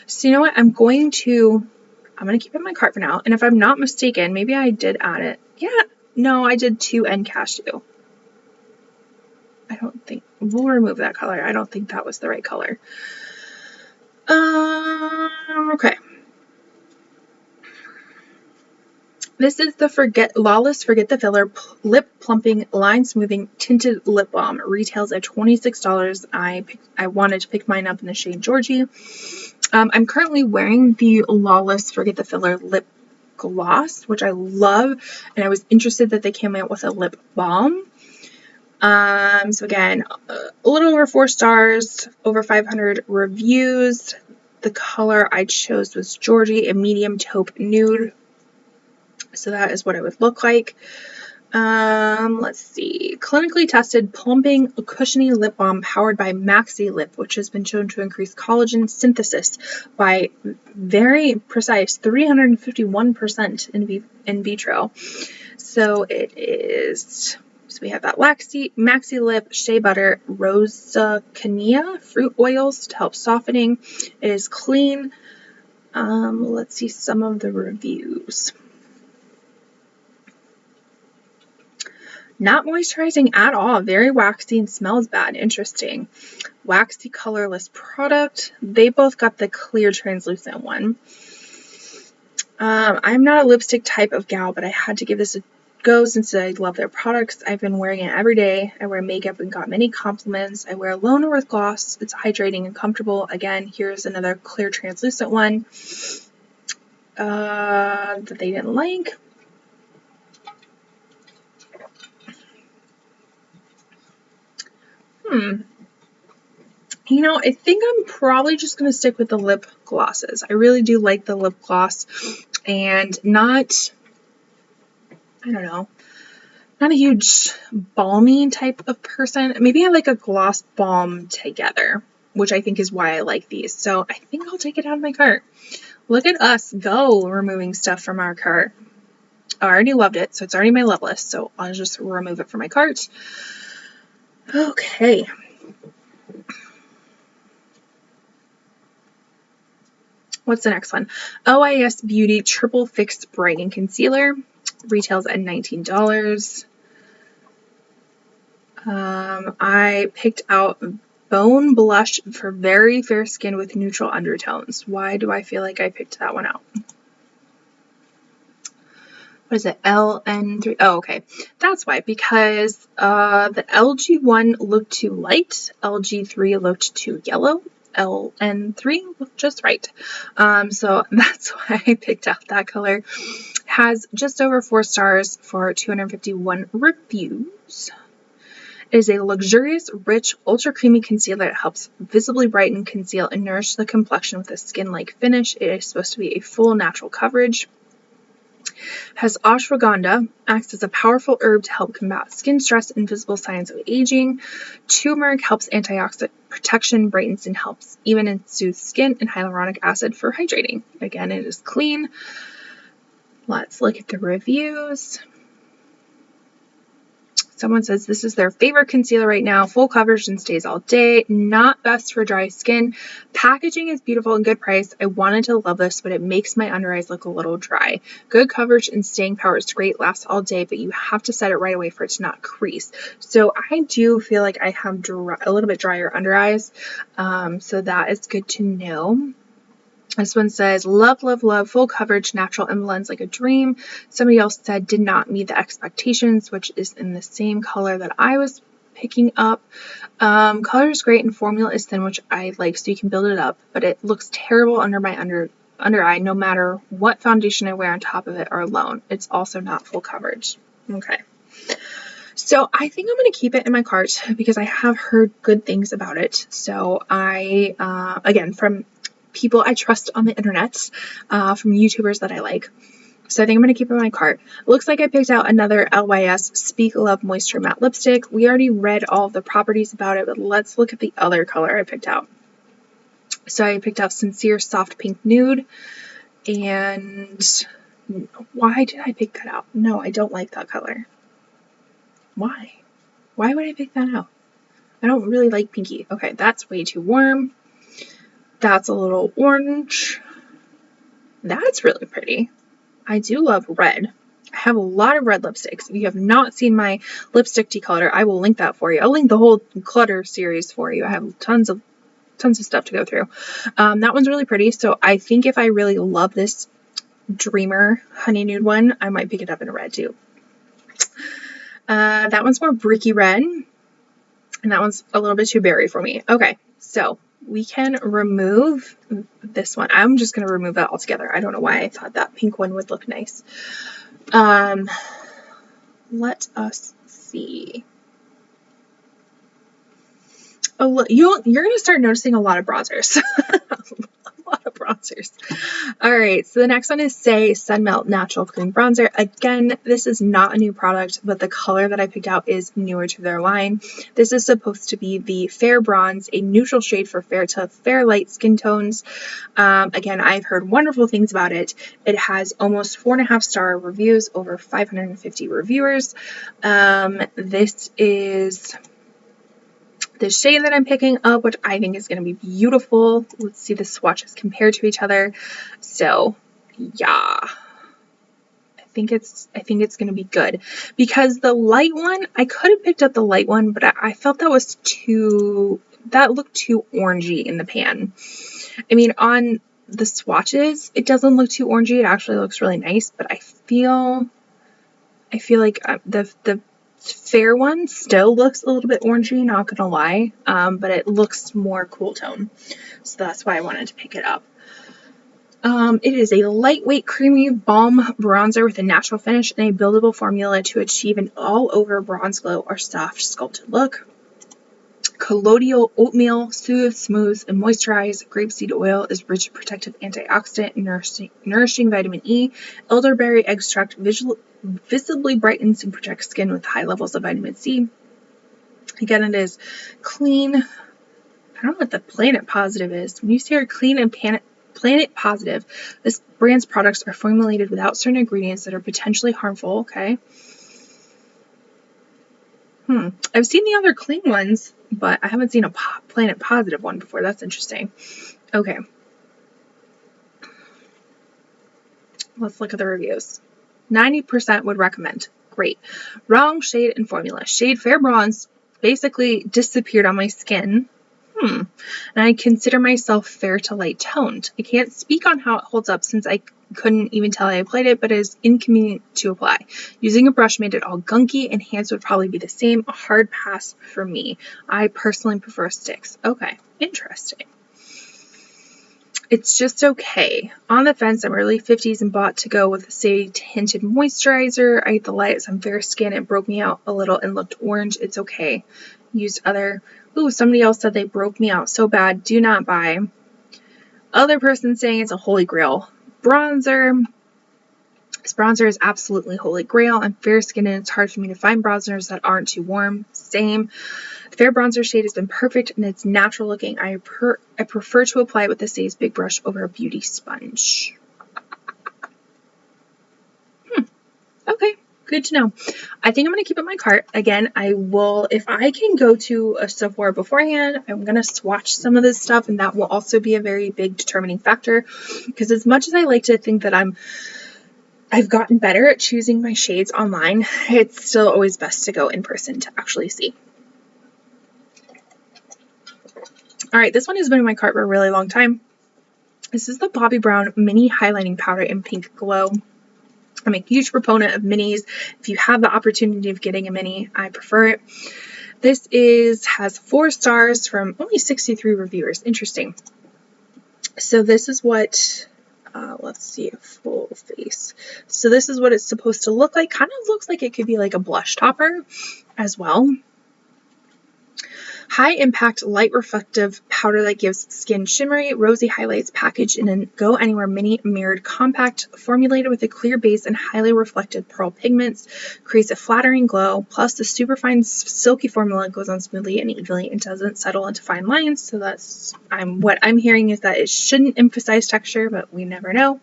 So you know what? I'm going to keep it in my cart for now, and if I'm not mistaken, maybe I did add it. Yeah. No, I did 2 N cashew. I don't think, we'll remove that color. I don't think that was the right color. Okay. This is the Flawless Forget the Filler Lip Plumping Line Smoothing Tinted Lip Balm. It retails at $26. I wanted to pick mine up in the shade Georgie. I'm currently wearing the Flawless Forget the Filler Lip Gloss, which I love, and I was interested that they came out with a lip balm. So again, a little over 4 stars, over 500 reviews. The color I chose was Georgie, a medium taupe nude. So that is what it would look like. Let's see. Clinically tested plumping cushiony lip balm powered by Maxi Lip, which has been shown to increase collagen synthesis by very precise 351% in vitro. So it is... So we have that Maxi Lip, Shea Butter, Rosacania, fruit oils to help softening. It is clean. Let's see some of the reviews. Not moisturizing at all. Very waxy and smells bad. Interesting. Waxy colorless product. They both got the clear translucent one. I'm not a lipstick type of gal, but I had to give this a go since I love their products. I've been wearing it every day. I wear makeup and got many compliments. I wear alone or with gloss. It's hydrating and comfortable. Again, here's another clear translucent one that they didn't like. You know, I think I'm probably just going to stick with the lip glosses. I really do like the lip gloss, and not a huge balmy type of person. Maybe I like a gloss balm together, which I think is why I like these. So I think I'll take it out of my cart. Look at us go removing stuff from our cart. I already loved it, so it's already my love list. So I'll just remove it from my cart. Okay. What's the next one? OIS Beauty Triple Fixed Brightening Concealer. Retails at $19. I picked out Bone Blush for very fair skin with neutral undertones. Why do I feel like I picked that one out? What is it? LN3? Oh, okay. That's why, because the LG one looked too light, LG3 looked too yellow, LN3 looked just right. So that's why I picked out that color. Has just over 4 stars for 251 reviews. It is a luxurious, rich, ultra creamy concealer that helps visibly brighten, conceal, and nourish the complexion with a skin-like finish. It is supposed to be a full natural coverage. Has ashwagandha, acts as a powerful herb to help combat skin stress and visible signs of aging. Turmeric helps antioxidant protection, brightens and helps even in soothe skin, and hyaluronic acid for hydrating. Again, it is clean. Let's look at the reviews. Someone says this is their favorite concealer right now. Full coverage and stays all day. Not best for dry skin. Packaging is beautiful and good price. I wanted to love this, but it makes my under eyes look a little dry. Good coverage and staying power is great. Lasts all day, but you have to set it right away for it to not crease. So I do feel like I have a little bit drier under eyes. So that is good to know. This one says, love, love, love, full coverage, natural and blends like a dream. Somebody else said, did not meet the expectations, which is in the same color that I was picking up. Color is great and formula is thin, which I like, so you can build it up, but it looks terrible under my under eye, no matter what foundation I wear on top of it or alone. It's also not full coverage. Okay. So I think I'm going to keep it in my cart because I have heard good things about it. So I, again, from people I trust on the internet, from YouTubers that I like. So I think I'm going to keep it in my cart. It looks like I picked out another LYS Speak Love Moisture Matte Lipstick. We already read all of the properties about it, but let's look at the other color I picked out. So I picked out Sincere Soft Pink Nude. And why did I pick that out? No, I don't like that color. Why? Why would I pick that out? I don't really like pinky. Okay, that's way too warm. That's a little orange. That's really pretty. I do love red. I have a lot of red lipsticks. If you have not seen my lipstick decolor, I will link that for you. I'll link the whole clutter series for you. I have tons of stuff to go through. That one's really pretty. So I think if I really love this Dreamer Honey Nude one, I might pick it up in a red too. That one's more bricky red. And that one's a little bit too berry for me. Okay, so we can remove this one. I'm just going to remove that altogether. I don't know why I thought that pink one would look nice. Let us see. Oh, look, you're going to start noticing a lot of bronzers. A lot of bronzers. All right, so the next one is Say Sun Melt Natural Cream Bronzer. Again, this is not a new product, but the color that I picked out is newer to their line. This is supposed to be the Fair Bronze, a neutral shade for fair to fair light skin tones. Again, I've heard wonderful things about it. It has almost 4.5-star reviews, over 550 reviewers. This is the shade that I'm picking up, which I think is going to be beautiful. Let's see the swatches compared to each other. So yeah, I think it's going to be good, because the light one, I could have picked up the light one, but I felt that looked too orangey in the pan. I mean, on the swatches, it doesn't look too orangey. It actually looks really nice, but I feel like the fair one still looks a little bit orangey, not gonna lie, but it looks more cool tone, so that's why I wanted to pick it up. It is a lightweight creamy balm bronzer with a natural finish and a buildable formula to achieve an all-over bronze glow or soft sculpted look. Colloidal oatmeal soothes, smooths, and moisturizes. Grapeseed oil is rich protective antioxidant, nourishing vitamin E. Elderberry extract visibly brightens and protects skin with high levels of vitamin C. Again, it is clean. I don't know what the Planet Positive is. When you say clean and Planet Positive, this brand's products are formulated without certain ingredients that are potentially harmful. Okay. I've seen the other clean ones, but I haven't seen a Planet Positive one before. That's interesting. Okay. Let's look at the reviews. 90% would recommend. Great. Wrong shade and formula. Shade Fair Bronze basically disappeared on my skin. And I consider myself fair to light toned. I can't speak on how it holds up since I couldn't even tell I applied it, but it is inconvenient to apply. Using a brush made it all gunky, and hands would probably be the same. A hard pass for me. I personally prefer sticks. Okay, interesting. It's just okay. On the fence, I'm early 50s and bought to go with a Say tinted moisturizer. I ate the light on fair skin. It broke me out a little and looked orange. It's okay. Used other. Ooh, somebody else said they broke me out so bad. Do not buy. Other person saying it's a holy grail. Bronzer. This bronzer is absolutely holy grail. I'm fair skinned and it's hard for me to find bronzers that aren't too warm. Same. The fair bronzer shade has been perfect and it's natural looking. I prefer to apply it with the Say's Big Brush over a beauty sponge. Okay, good to know. I think I'm going to keep it in my cart. Again, I will, if I can go to a Sephora beforehand, I'm going to swatch some of this stuff, and that will also be a very big determining factor, because as much as I like to think that I've gotten better at choosing my shades online, it's still always best to go in person to actually see. All right, this one has been in my cart for a really long time. This is the Bobbi Brown Mini Highlighting Powder in Pink Glow. I'm a huge proponent of minis. If you have the opportunity of getting a mini, I prefer it. This has 4 stars from only 63 reviewers. Interesting. So this is what, let's see, a full face. So this is what it's supposed to look like. Kind of looks like it could be like a blush topper as well. High impact, light reflective powder that gives skin shimmery, rosy highlights, packaged in a Go Anywhere mini mirrored compact, formulated with a clear base and highly reflective pearl pigments, creates a flattering glow. Plus, the superfine silky formula goes on smoothly and evenly and doesn't settle into fine lines. So that's what I'm hearing is that it shouldn't emphasize texture, but we never know.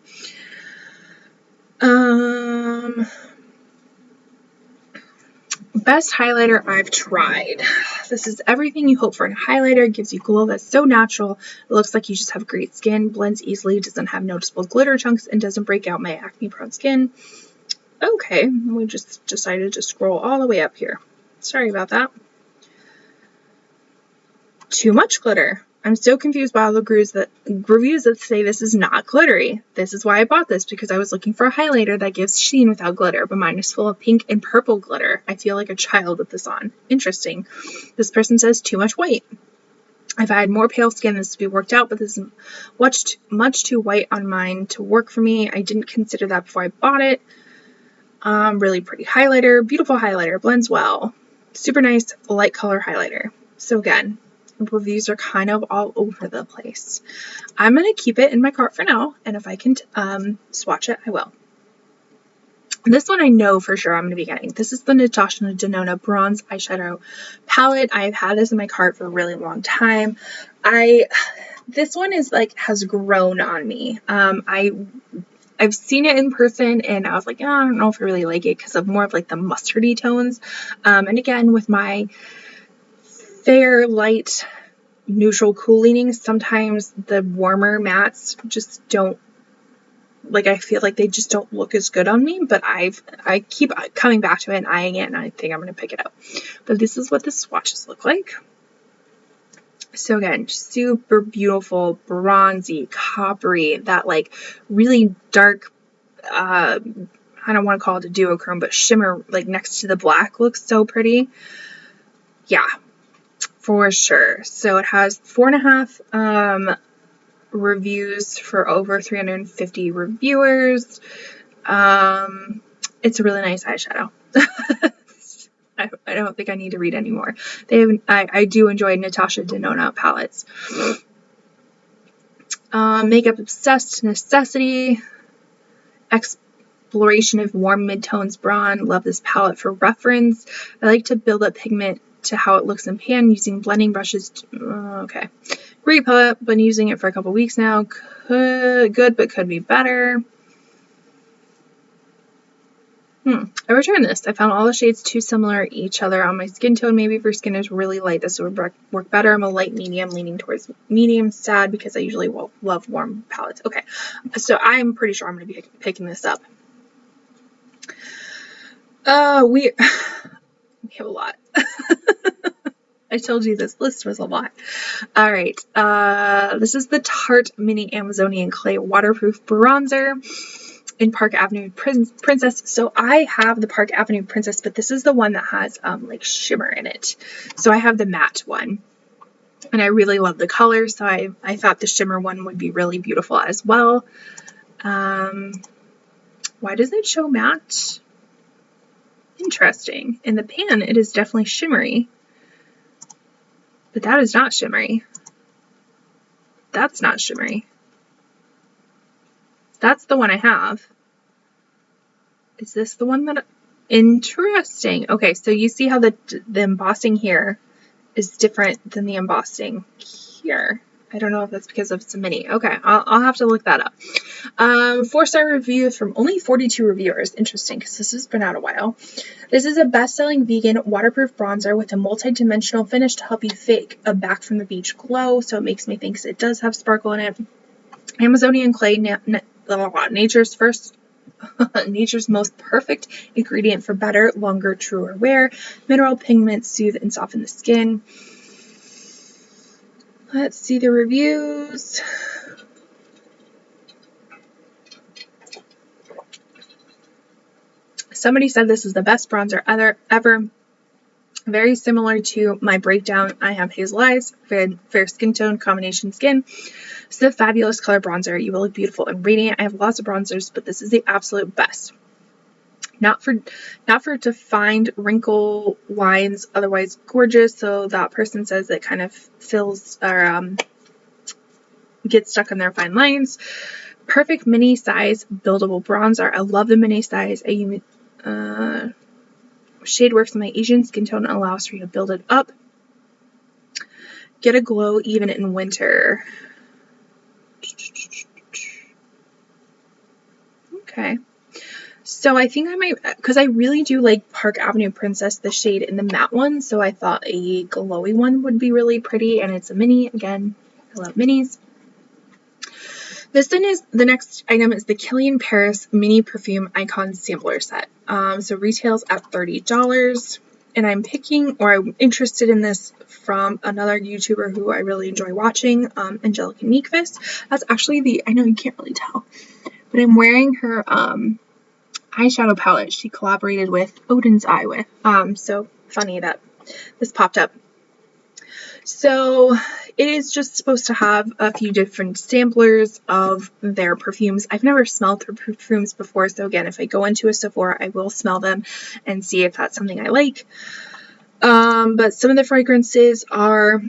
Best highlighter I've tried. This is everything you hope for in a highlighter. It gives you glow that's so natural. It looks like you just have great skin, blends easily, doesn't have noticeable glitter chunks, and doesn't break out my acne-prone skin. Okay, we just decided to scroll all the way up here. Sorry about that. Too much glitter. I'm so confused by all the reviews that say this is not glittery. This is why I bought this, because I was looking for a highlighter that gives sheen without glitter, but mine is full of pink and purple glitter. I feel like a child with this on. Interesting. This person says too much white. If I had more pale skin, this would be worked out, but this is much too white on mine to work for me. I didn't consider that before I bought it. Really pretty highlighter. Beautiful highlighter. Blends well. Super nice light color highlighter. So again, reviews are kind of all over the place. I'm going to keep it in my cart for now, and if I can swatch it, I will. This one I know for sure I'm going to be getting. This is the Natasha Denona Bronze Eyeshadow Palette. I've had this in my cart for a really long time. This one is has grown on me. I've seen it in person, and I was like, oh, I don't know if I really like it because of more of the mustardy tones. And again, with my fair, light, neutral, cool leanings, sometimes the warmer mattes just don't, I feel like they just don't look as good on me, but I keep coming back to it and eyeing it, and I think I'm going to pick it up. But this is what the swatches look like. So again, super beautiful, bronzy, coppery, that really dark, I don't want to call it a duochrome, but shimmer next to the black looks so pretty. Yeah. For sure. So it has 4.5 reviews for over 350 reviewers. It's a really nice eyeshadow. I don't think I need to read anymore. I do enjoy Natasha Denona palettes. Makeup Obsessed Necessity. Exploration of Warm Midtones Bronze. Love this palette for reference. I like to build up pigment to how it looks in pan using blending brushes. Okay. Great palette. Been using it for a couple weeks now. Good, but could be better. I returned this. I found all the shades too similar to each other on my skin tone. Maybe if your skin is really light, this would work better. I'm a light medium, leaning towards medium. Sad because I usually love warm palettes. Okay. So I'm pretty sure I'm going to be picking this up. We have a lot. I told you this list was a lot. All right. This is the Tarte Mini Amazonian Clay Waterproof Bronzer in Park Avenue Princess. So I have the Park Avenue Princess, but this is the one that has shimmer in it. So I have the matte one. And I really love the color, so I thought the shimmer one would be really beautiful as well. Why does it show matte? Interesting. In the pan, it is definitely shimmery. But that is not shimmery. That's not shimmery. That's the one I have. Is this the one that... Interesting. Okay, so you see how the embossing here is different than the embossing here. I don't know if that's because it's a mini. Okay, I'll have to look that up. 4-star review from only 42 reviewers. Interesting, because this has been out a while. This is a best-selling vegan waterproof bronzer with a multi-dimensional finish to help you fake a back from the beach glow. So it makes me think it does have sparkle in it. Amazonian clay, nature's most perfect ingredient for better, longer, truer wear. Mineral pigments soothe and soften the skin. Let's see the reviews. Somebody said this is the best bronzer ever. Very similar to my breakdown. I have hazel eyes, fair skin tone, combination skin. This is a fabulous color bronzer. You will look beautiful and radiant. I have lots of bronzers, but this is the absolute best. Not for defined wrinkle lines, otherwise gorgeous. So that person says it kind of fills or gets stuck in their fine lines. Perfect mini size buildable bronzer. I love the mini size. Shade works with my Asian skin tone and allows for you to build it up. Get a glow even in winter. Okay. So I think I might, because I really do like Park Avenue Princess, the shade in the matte one. So I thought a glowy one would be really pretty, and it's a mini. Again, I love minis. This then is, the next item is the Kilian Paris Mini Perfume Icon Sampler Set. So retails at $30. And I'm interested in this from another YouTuber who I really enjoy watching, Angelica Nyquist. That's actually I know you can't really tell, but I'm wearing her eyeshadow palette she collaborated with Odin's Eye with. So funny that this popped up. So it is just supposed to have a few different samplers of their perfumes. I've never smelled their perfumes before, so again, if I go into a Sephora, I will smell them and see if that's something I like. But some of the fragrances are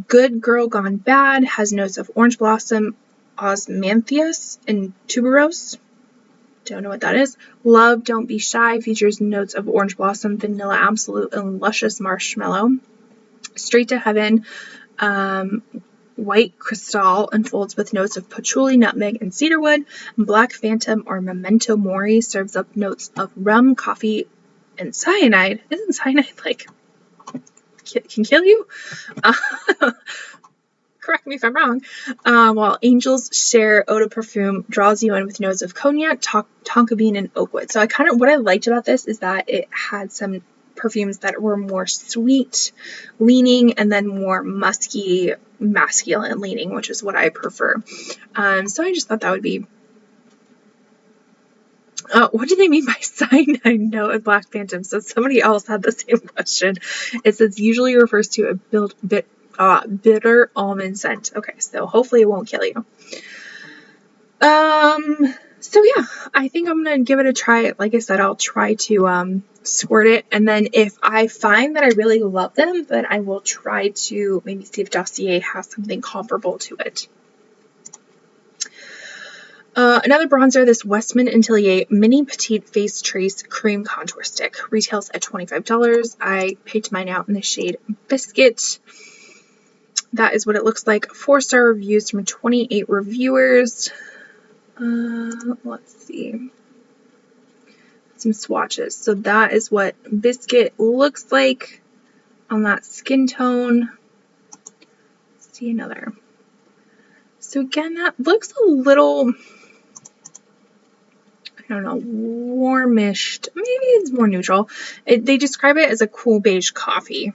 Good Girl Gone Bad, has notes of orange blossom, osmanthus, and tuberose. Don't know what that is. Love Don't Be Shy features notes of orange blossom, vanilla absolute, and luscious marshmallow. Straight to Heaven, White Crystal unfolds with notes of patchouli, nutmeg, and cedarwood. Black Phantom or Memento Mori serves up notes of rum, coffee, and cyanide. Isn't cyanide like can kill you? Correct me if I'm wrong. While Angels Share Eau de Parfum draws you in with notes of cognac, tonka bean, and oak wood. So what I liked about this is that it had some perfumes that were more sweet leaning and then more musky masculine leaning, which is what I prefer. So I just thought that would be... what do they mean by cyanide note in Black Phantom? So somebody else had the same question. It says usually refers to a bitter almond scent. Okay, so hopefully it won't kill you. So yeah, I think I'm gonna give it a try. Like I said, I'll try to squirt it, and then if I find that I really love them, then I will try to maybe see if Dossier has something comparable to it. Another bronzer, this Westman Atelier Mini Petite Face Trace Cream Contour Stick. Retails at $25. I picked mine out in the shade Biscuit. That is what it looks like. 4-star reviews from 28 reviewers. Let's see. Some swatches. So that is what Biscuit looks like on that skin tone. Let's see another. So again, that looks a little... I don't know, warmish. Maybe it's more neutral. They describe it as a cool beige coffee.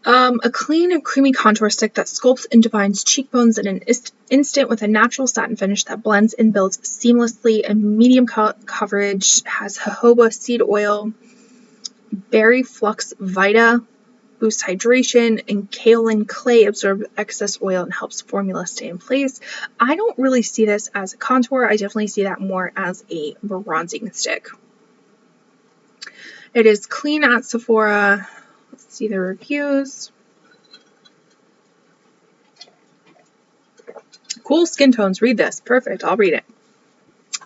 A clean and creamy contour stick that sculpts and defines cheekbones in an instant with a natural satin finish that blends and builds seamlessly. And medium coverage, has jojoba seed oil, berry flux vita, boosts hydration, and kaolin clay absorbs excess oil and helps formula stay in place. I don't really see this as a contour. I definitely see that more as a bronzing stick. It is clean at Sephora. Let's see the reviews. Cool skin tones. Read this. Perfect. I'll read it.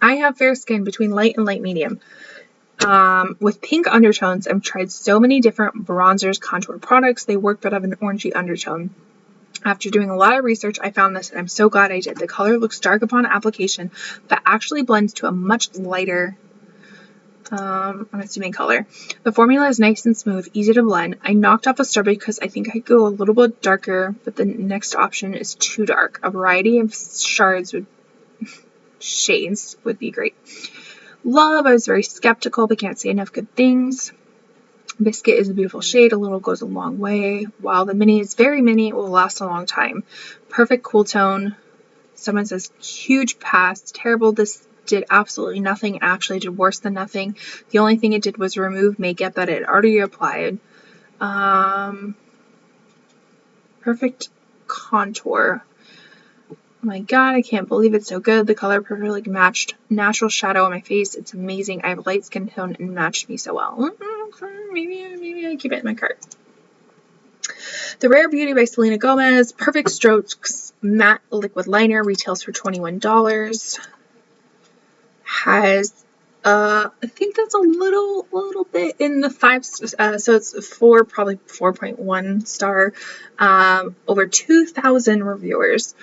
I have fair skin between light and light medium. With pink undertones. I've tried so many different bronzers, contour products. They work but have an orangey undertone. After doing a lot of research, I found this and I'm so glad I did. The color looks dark upon application, but actually blends to a much lighter, I'm assuming color. The formula is nice and smooth, easy to blend. I knocked off a strawberry because I think I could go a little bit darker, but the next option is too dark. A variety of shades would be great. Love, I was very skeptical, but can't say enough good things. Biscuit is a beautiful shade. A little goes a long way. While the mini is very mini, it will last a long time. Perfect cool tone. Someone says huge pass. Terrible. This did absolutely nothing. Actually did worse than nothing. The only thing it did was remove makeup that it had already applied. Perfect contour. Oh my god, I can't believe it's so good. The color perfectly matched natural shadow on my face. It's amazing. I have a light skin tone and matched me so well. Maybe I keep it in my cart. The Rare Beauty by Selena Gomez. Perfect Strokes Matte Liquid Liner. Retails for $21. Has, I think that's a little bit in the 5, so it's 4, probably 4.1 star. Over 2,000 reviewers.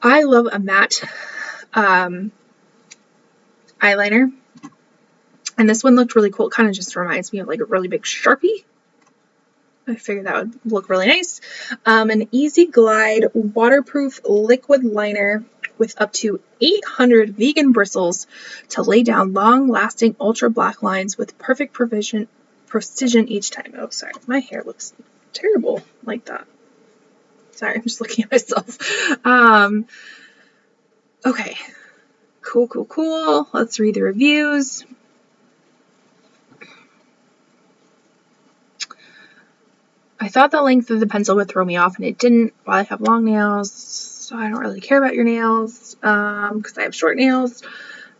I love a matte eyeliner, and this one looked really cool. It kind of just reminds me of like a really big Sharpie. I figured that would look really nice. An Easy Glide waterproof liquid liner with up to 800 vegan bristles to lay down long-lasting ultra black lines with perfect precision each time. Oh, sorry, my hair looks terrible like that. Sorry, I'm just looking at myself. Okay. Cool. Let's read the reviews. I thought the length of the pencil would throw me off, and it didn't. While I have long nails, so I don't really care about your nails, because I have short nails. I'm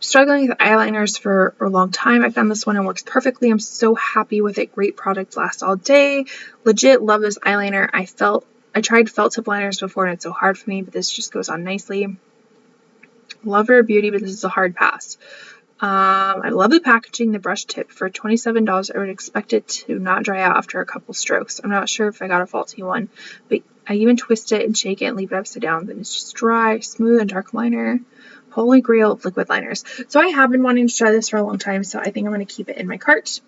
struggling with eyeliners for a long time. I found this one and works perfectly. I'm so happy with it. Great product, lasts all day. Legit love this eyeliner. I tried felt tip liners before, and it's so hard for me, but this just goes on nicely. Love Rare Beauty, but this is a hard pass. I love the packaging. The brush tip for $27. I would expect it to not dry out after a couple strokes. I'm not sure if I got a faulty one, but I even twist it and shake it and leave it upside down. Then it's just dry, smooth, and dark liner. Holy grail of liquid liners. So I have been wanting to try this for a long time, so I think I'm going to keep it in my cart.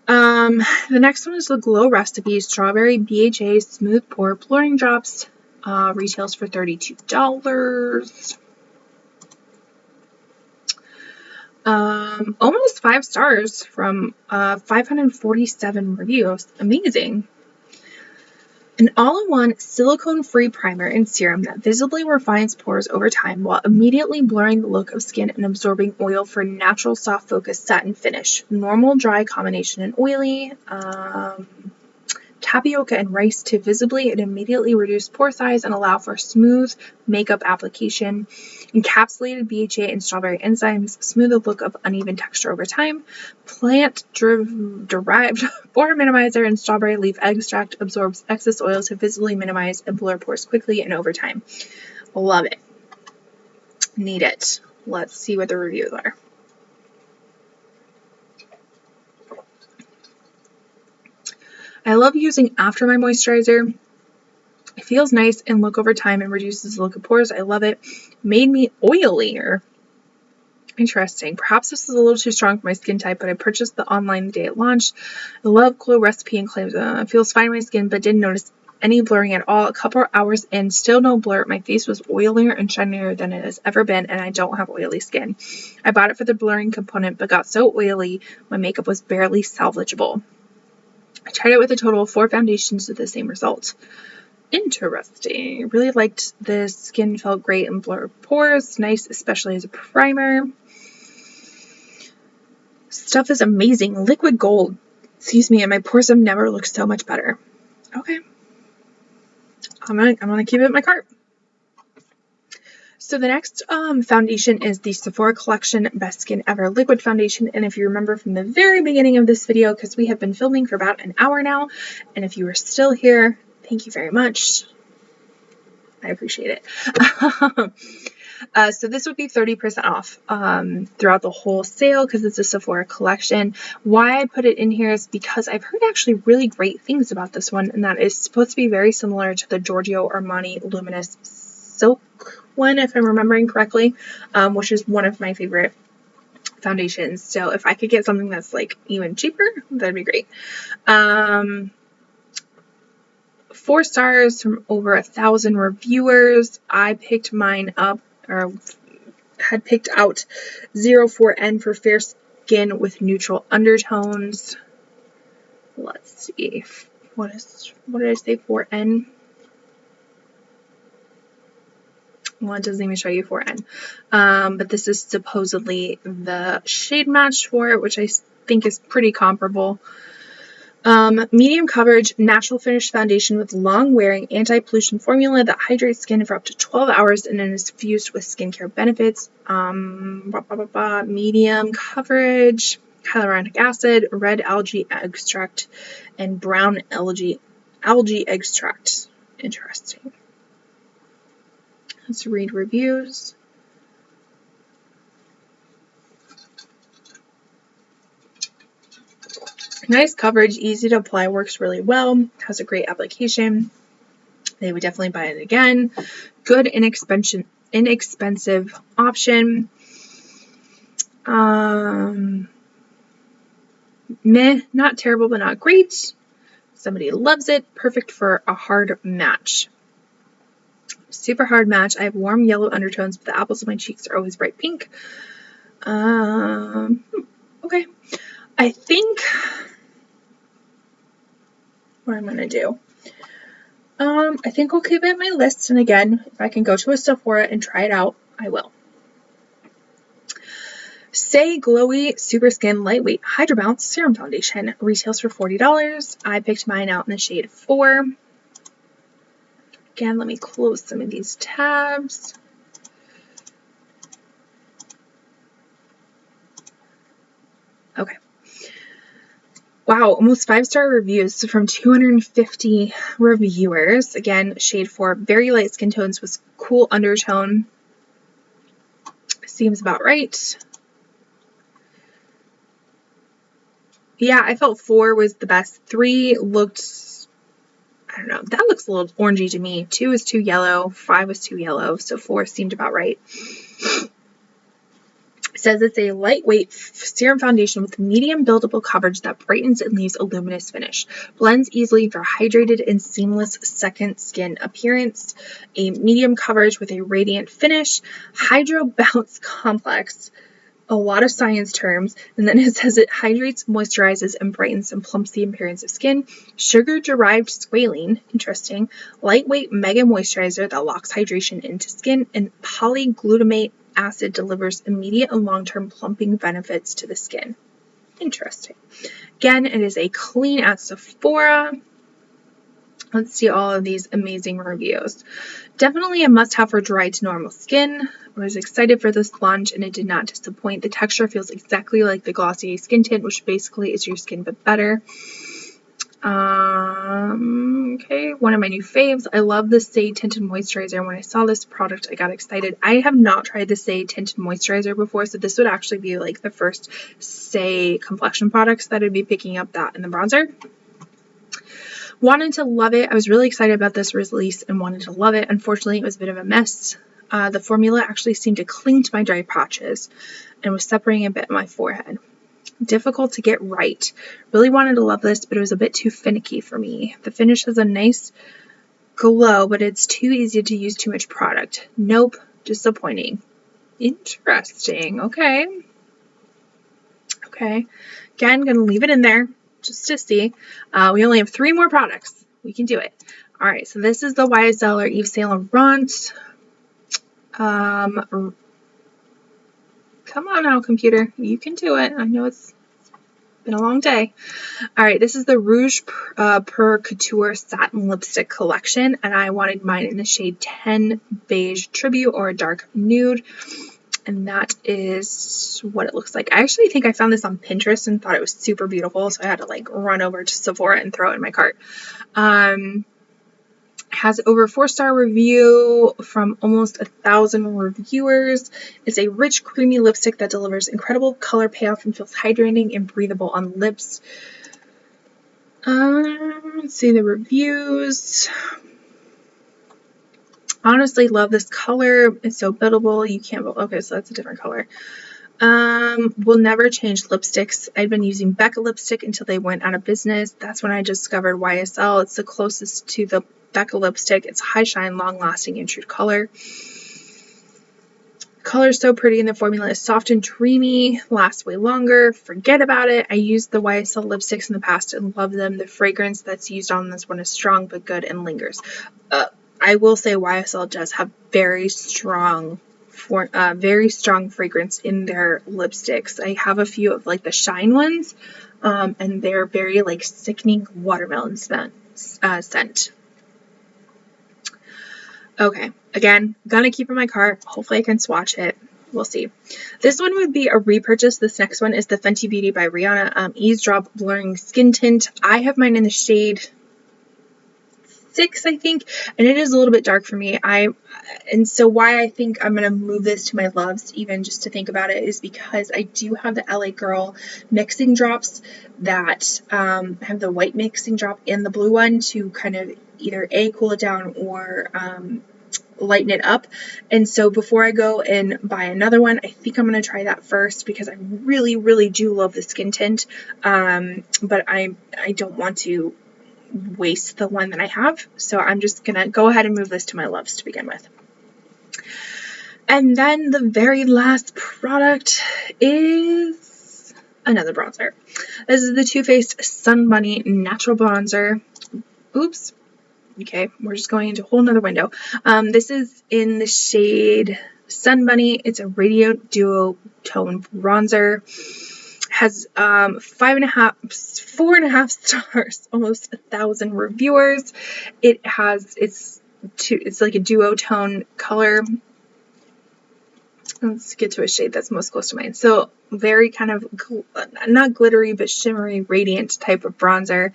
The next one is the Glow Recipe Strawberry BHA Smooth Pore Blurring Drops. Retails for $32. Almost 5 stars from 547 reviews. Amazing. An all-in-one silicone-free primer and serum that visibly refines pores over time while immediately blurring the look of skin and absorbing oil for natural soft focus satin finish. Normal dry combination and oily. Tapioca and rice to visibly and immediately reduce pore size and allow for smooth makeup application. Encapsulated BHA and strawberry enzymes smooth the look of uneven texture over time. Plant-derived pore minimizer and strawberry leaf extract absorbs excess oil to visibly minimize and blur pores quickly and over time. Love it. Need it. Let's see what the reviews are. I love using after my moisturizer. It feels nice and look over time and reduces the look of pores. I love it. Made me oilier. Interesting. Perhaps this is a little too strong for my skin type, but I purchased the online the day it launched. I love Glow Recipe and claims it feels fine on my skin, but didn't notice any blurring at all. A couple of hours in, still no blur. My face was oilier and shinier than it has ever been, and I don't have oily skin. I bought it for the blurring component, but got so oily my makeup was barely salvageable. I tried it with a total of 4 foundations with the same result. Interesting. Really liked this. Skin felt great and blurred pores. Nice, especially as a primer. Stuff is amazing. Liquid gold. Excuse me, and my pores have never looked so much better. Okay. I'm gonna keep it in my cart. So the next foundation is the Sephora Collection Best Skin Ever Liquid Foundation. And if you remember from the very beginning of this video, because we have been filming for about an hour now, and if you are still here, thank you very much. I appreciate it. So this would be 30% off throughout the whole sale because it's a Sephora collection. Why I put it in here is because I've heard actually really great things about this one, and that is supposed to be very similar to the Giorgio Armani Luminous Silk one, if I'm remembering correctly, which is one of my favorite foundations. So if I could get something that's like even cheaper, that'd be great. 4 stars from over 1,000 reviewers. I picked mine up, or had picked out 04N for fair skin with neutral undertones. Let's see. What did I say? 4N? Well, it doesn't even show you 4N. But this is supposedly the shade match for it, which I think is pretty comparable. Medium coverage, natural finish foundation with long-wearing anti-pollution formula that hydrates skin for up to 12 hours and then is fused with skincare benefits. Medium coverage, hyaluronic acid, red algae extract, and brown algae extract. Interesting. Let's read reviews. Nice coverage, easy to apply, works really well, has a great application. They would definitely buy it again. Good, inexpensive option. Meh, not terrible, but not great. Somebody loves it. Perfect for a hard match. Super hard match. I have warm yellow undertones, but the apples of my cheeks are always bright pink. Okay. I think what I'm going to do. I think I'll keep it in my list, and again, if I can go to a Sephora and try it out, I will. Say Glowy Super Skin Lightweight Hydro Bounce Serum Foundation retails for $40. I picked mine out in the shade 4. Again, let me close some of these tabs. Okay. Wow, almost 5-star reviews from 250 reviewers. Again, shade 4, very light skin tones with cool undertone. Seems about right. Yeah, I felt 4 was the best. 3 looked, I don't know, that looks a little orangey to me. 2 is too yellow, 5 was too yellow, so 4 seemed about right. It says it's a lightweight serum foundation with medium buildable coverage that brightens and leaves a luminous finish. Blends easily for hydrated and seamless second skin appearance. A medium coverage with a radiant finish. Hydro Bounce Complex. A lot of science terms, and then it says it hydrates, moisturizes, and brightens and plumps the appearance of skin. Sugar-derived squalene, interesting. Lightweight mega moisturizer that locks hydration into skin, and polyglutamate acid delivers immediate and long-term plumping benefits to the skin. Interesting. Again, it is a clean at Sephora. Let's see all of these amazing reviews. Definitely a must-have for dry to normal skin. I was excited for this launch and it did not disappoint. The texture feels exactly like the Glossier Skin Tint, which basically is your skin but better. Okay, one of my new faves. I love the Say Tinted Moisturizer. When I saw this product, I got excited. I have not tried the Say Tinted Moisturizer before, so this would actually be like the first Say complexion products that I'd be picking up, that and the bronzer. Wanted to love it. I was really excited about this release and wanted to love it. Unfortunately, it was a bit of a mess. The formula actually seemed to cling to my dry patches and was separating a bit on my forehead. Difficult to get right. Really wanted to love this, but it was a bit too finicky for me. The finish has a nice glow, but it's too easy to use too much product. Nope. Disappointing. Interesting. Okay. Again, gonna leave it in there just to see. We only have 3 more products. We can do it. All right, so this is the YSL or Yves Saint Laurent. Come on now, computer. You can do it. I know it's been a long day. All right, this is the Rouge Per Couture Satin Lipstick Collection, and I wanted mine in the shade 10 Beige Tribute or a dark nude, and that is what it looks like. I actually think I found this on Pinterest and thought it was super beautiful, so I had to like run over to Sephora and throw it in my cart. Has over 4-star review from almost 1,000 reviewers. It's a rich, creamy lipstick that delivers incredible color payoff and feels hydrating and breathable on lips. Let's see the reviews. Honestly, love this color. It's so buildable. You can't. Okay, so that's a different color. Will never change lipsticks. I've been using Becca lipstick until they went out of business. That's when I discovered YSL. It's the closest to the Becca lipstick. It's high shine, long lasting, and true to color. Color is so pretty and the formula is soft and dreamy, lasts way longer. Forget about it. I used the YSL lipsticks in the past and love them. The fragrance that's used on this one is strong but good and lingers. I will say YSL does have very strong fragrance in their lipsticks. I have a few of like the shine ones, and they're very like sickening watermelon scent. Okay, again, gonna keep in my cart. Hopefully I can swatch it. We'll see. This one would be a repurchase. This next one is the Fenty Beauty by Rihanna Eavesdrop Blurring Skin Tint. I have mine in the shade 6, I think, and it is a little bit dark for me. And so why I think I'm gonna move this to my loves, even just to think about it, is because I do have the LA Girl mixing drops that have the white mixing drop and the blue one to kind of either cool it down or lighten it up. And so before I go and buy another one, I think I'm going to try that first because I really, really do love the skin tint. But I don't want to waste the one that I have. So I'm just going to go ahead and move this to my loves to begin with. And then the very last product is another bronzer. This is the Too Faced Sun Bunny Natural Bronzer. Oops. Okay, we're just going into a whole nother window. This is in the shade Sun Bunny. It's a Radiant Duo Tone Bronzer. Has 4.5 stars, almost 1,000 reviewers. It's like a duo tone color. Let's get to a shade that's most close to mine. So very kind of not glittery but shimmery, radiant type of bronzer.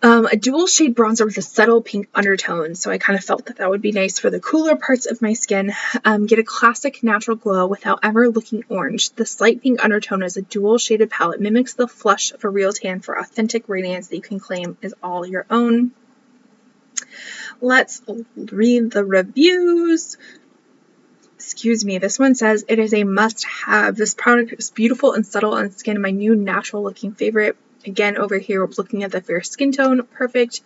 A dual shade bronzer with a subtle pink undertone, so I kind of felt that would be nice for the cooler parts of my skin. Get a classic natural glow without ever looking orange. The slight pink undertone as a dual shaded palette mimics the flush of a real tan for authentic radiance that you can claim is all your own. Let's read the reviews. Excuse me, this one says, it is a must-have. This product is beautiful and subtle on skin, my new natural-looking favorite. Again, over here, we're looking at the fair skin tone. Perfect.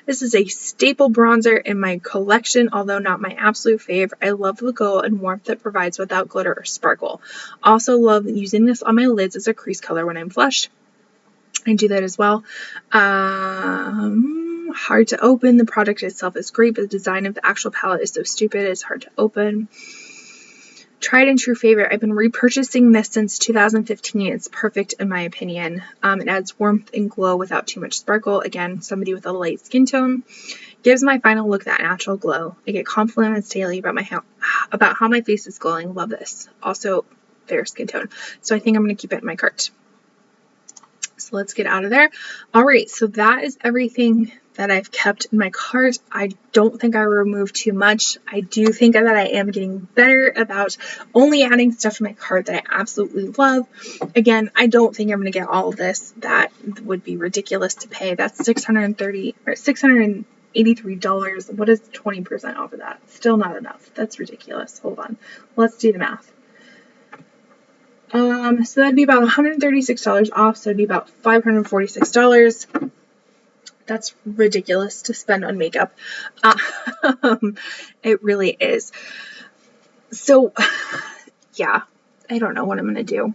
This is a staple bronzer in my collection, although not my absolute fave. I love the glow and warmth it provides without glitter or sparkle. Also love using this on my lids as a crease color when I'm flushed. I do that as well. Hard to open. The product itself is great, but the design of the actual palette is so stupid it's hard to open. Tried and true favorite. I've been repurchasing this since 2015. It's perfect in my opinion. It adds warmth and glow without too much sparkle. Again, somebody with a light skin tone. Gives my final look that natural glow. I get compliments daily about how my face is glowing. Love this. Also, fair skin tone. So I think I'm going to keep it in my cart. So let's get out of there. All right, so that is everything that I've kept in my cart. I don't think I removed too much. I do think that I am getting better about only adding stuff to my cart that I absolutely love. Again, I don't think I'm going to get all of this. That would be ridiculous to pay. That's $683. What is 20% off of that? Still not enough. That's ridiculous. Hold on. Let's do the math. So that'd be about $136 off, so it'd be about $546. That's ridiculous to spend on makeup. It really is. So, yeah, I don't know what I'm going to do.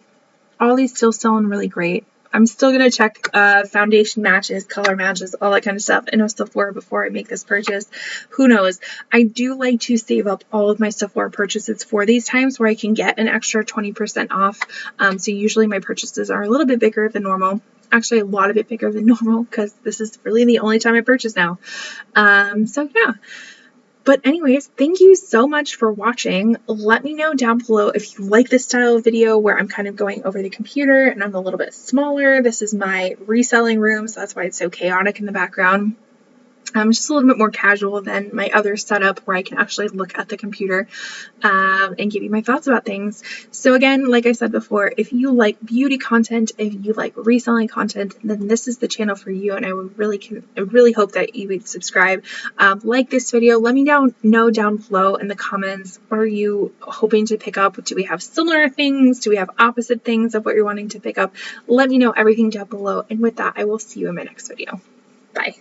All these still selling really great. I'm still going to check foundation matches, color matches, all that kind of stuff in a Sephora before I make this purchase. Who knows? I do like to save up all of my Sephora purchases for these times where I can get an extra 20% off. So usually my purchases are a little bit bigger than normal. Actually, a lot of bit bigger than normal because this is really the only time I purchase now. So yeah. But anyways, thank you so much for watching. Let me know down below if you like this style of video where I'm kind of going over the computer and I'm a little bit smaller. This is my reselling room, so that's why it's so chaotic in the background. Just a little bit more casual than my other setup where I can actually look at the computer and give you my thoughts about things. So again, like I said before, if you like beauty content, if you like reselling content, then this is the channel for you, and I really hope that you would subscribe. Like this video. Let me know down below in the comments, what are you hoping to pick up? Do we have similar things? Do we have opposite things of what you're wanting to pick up? Let me know everything down below, and with that, I will see you in my next video. Bye.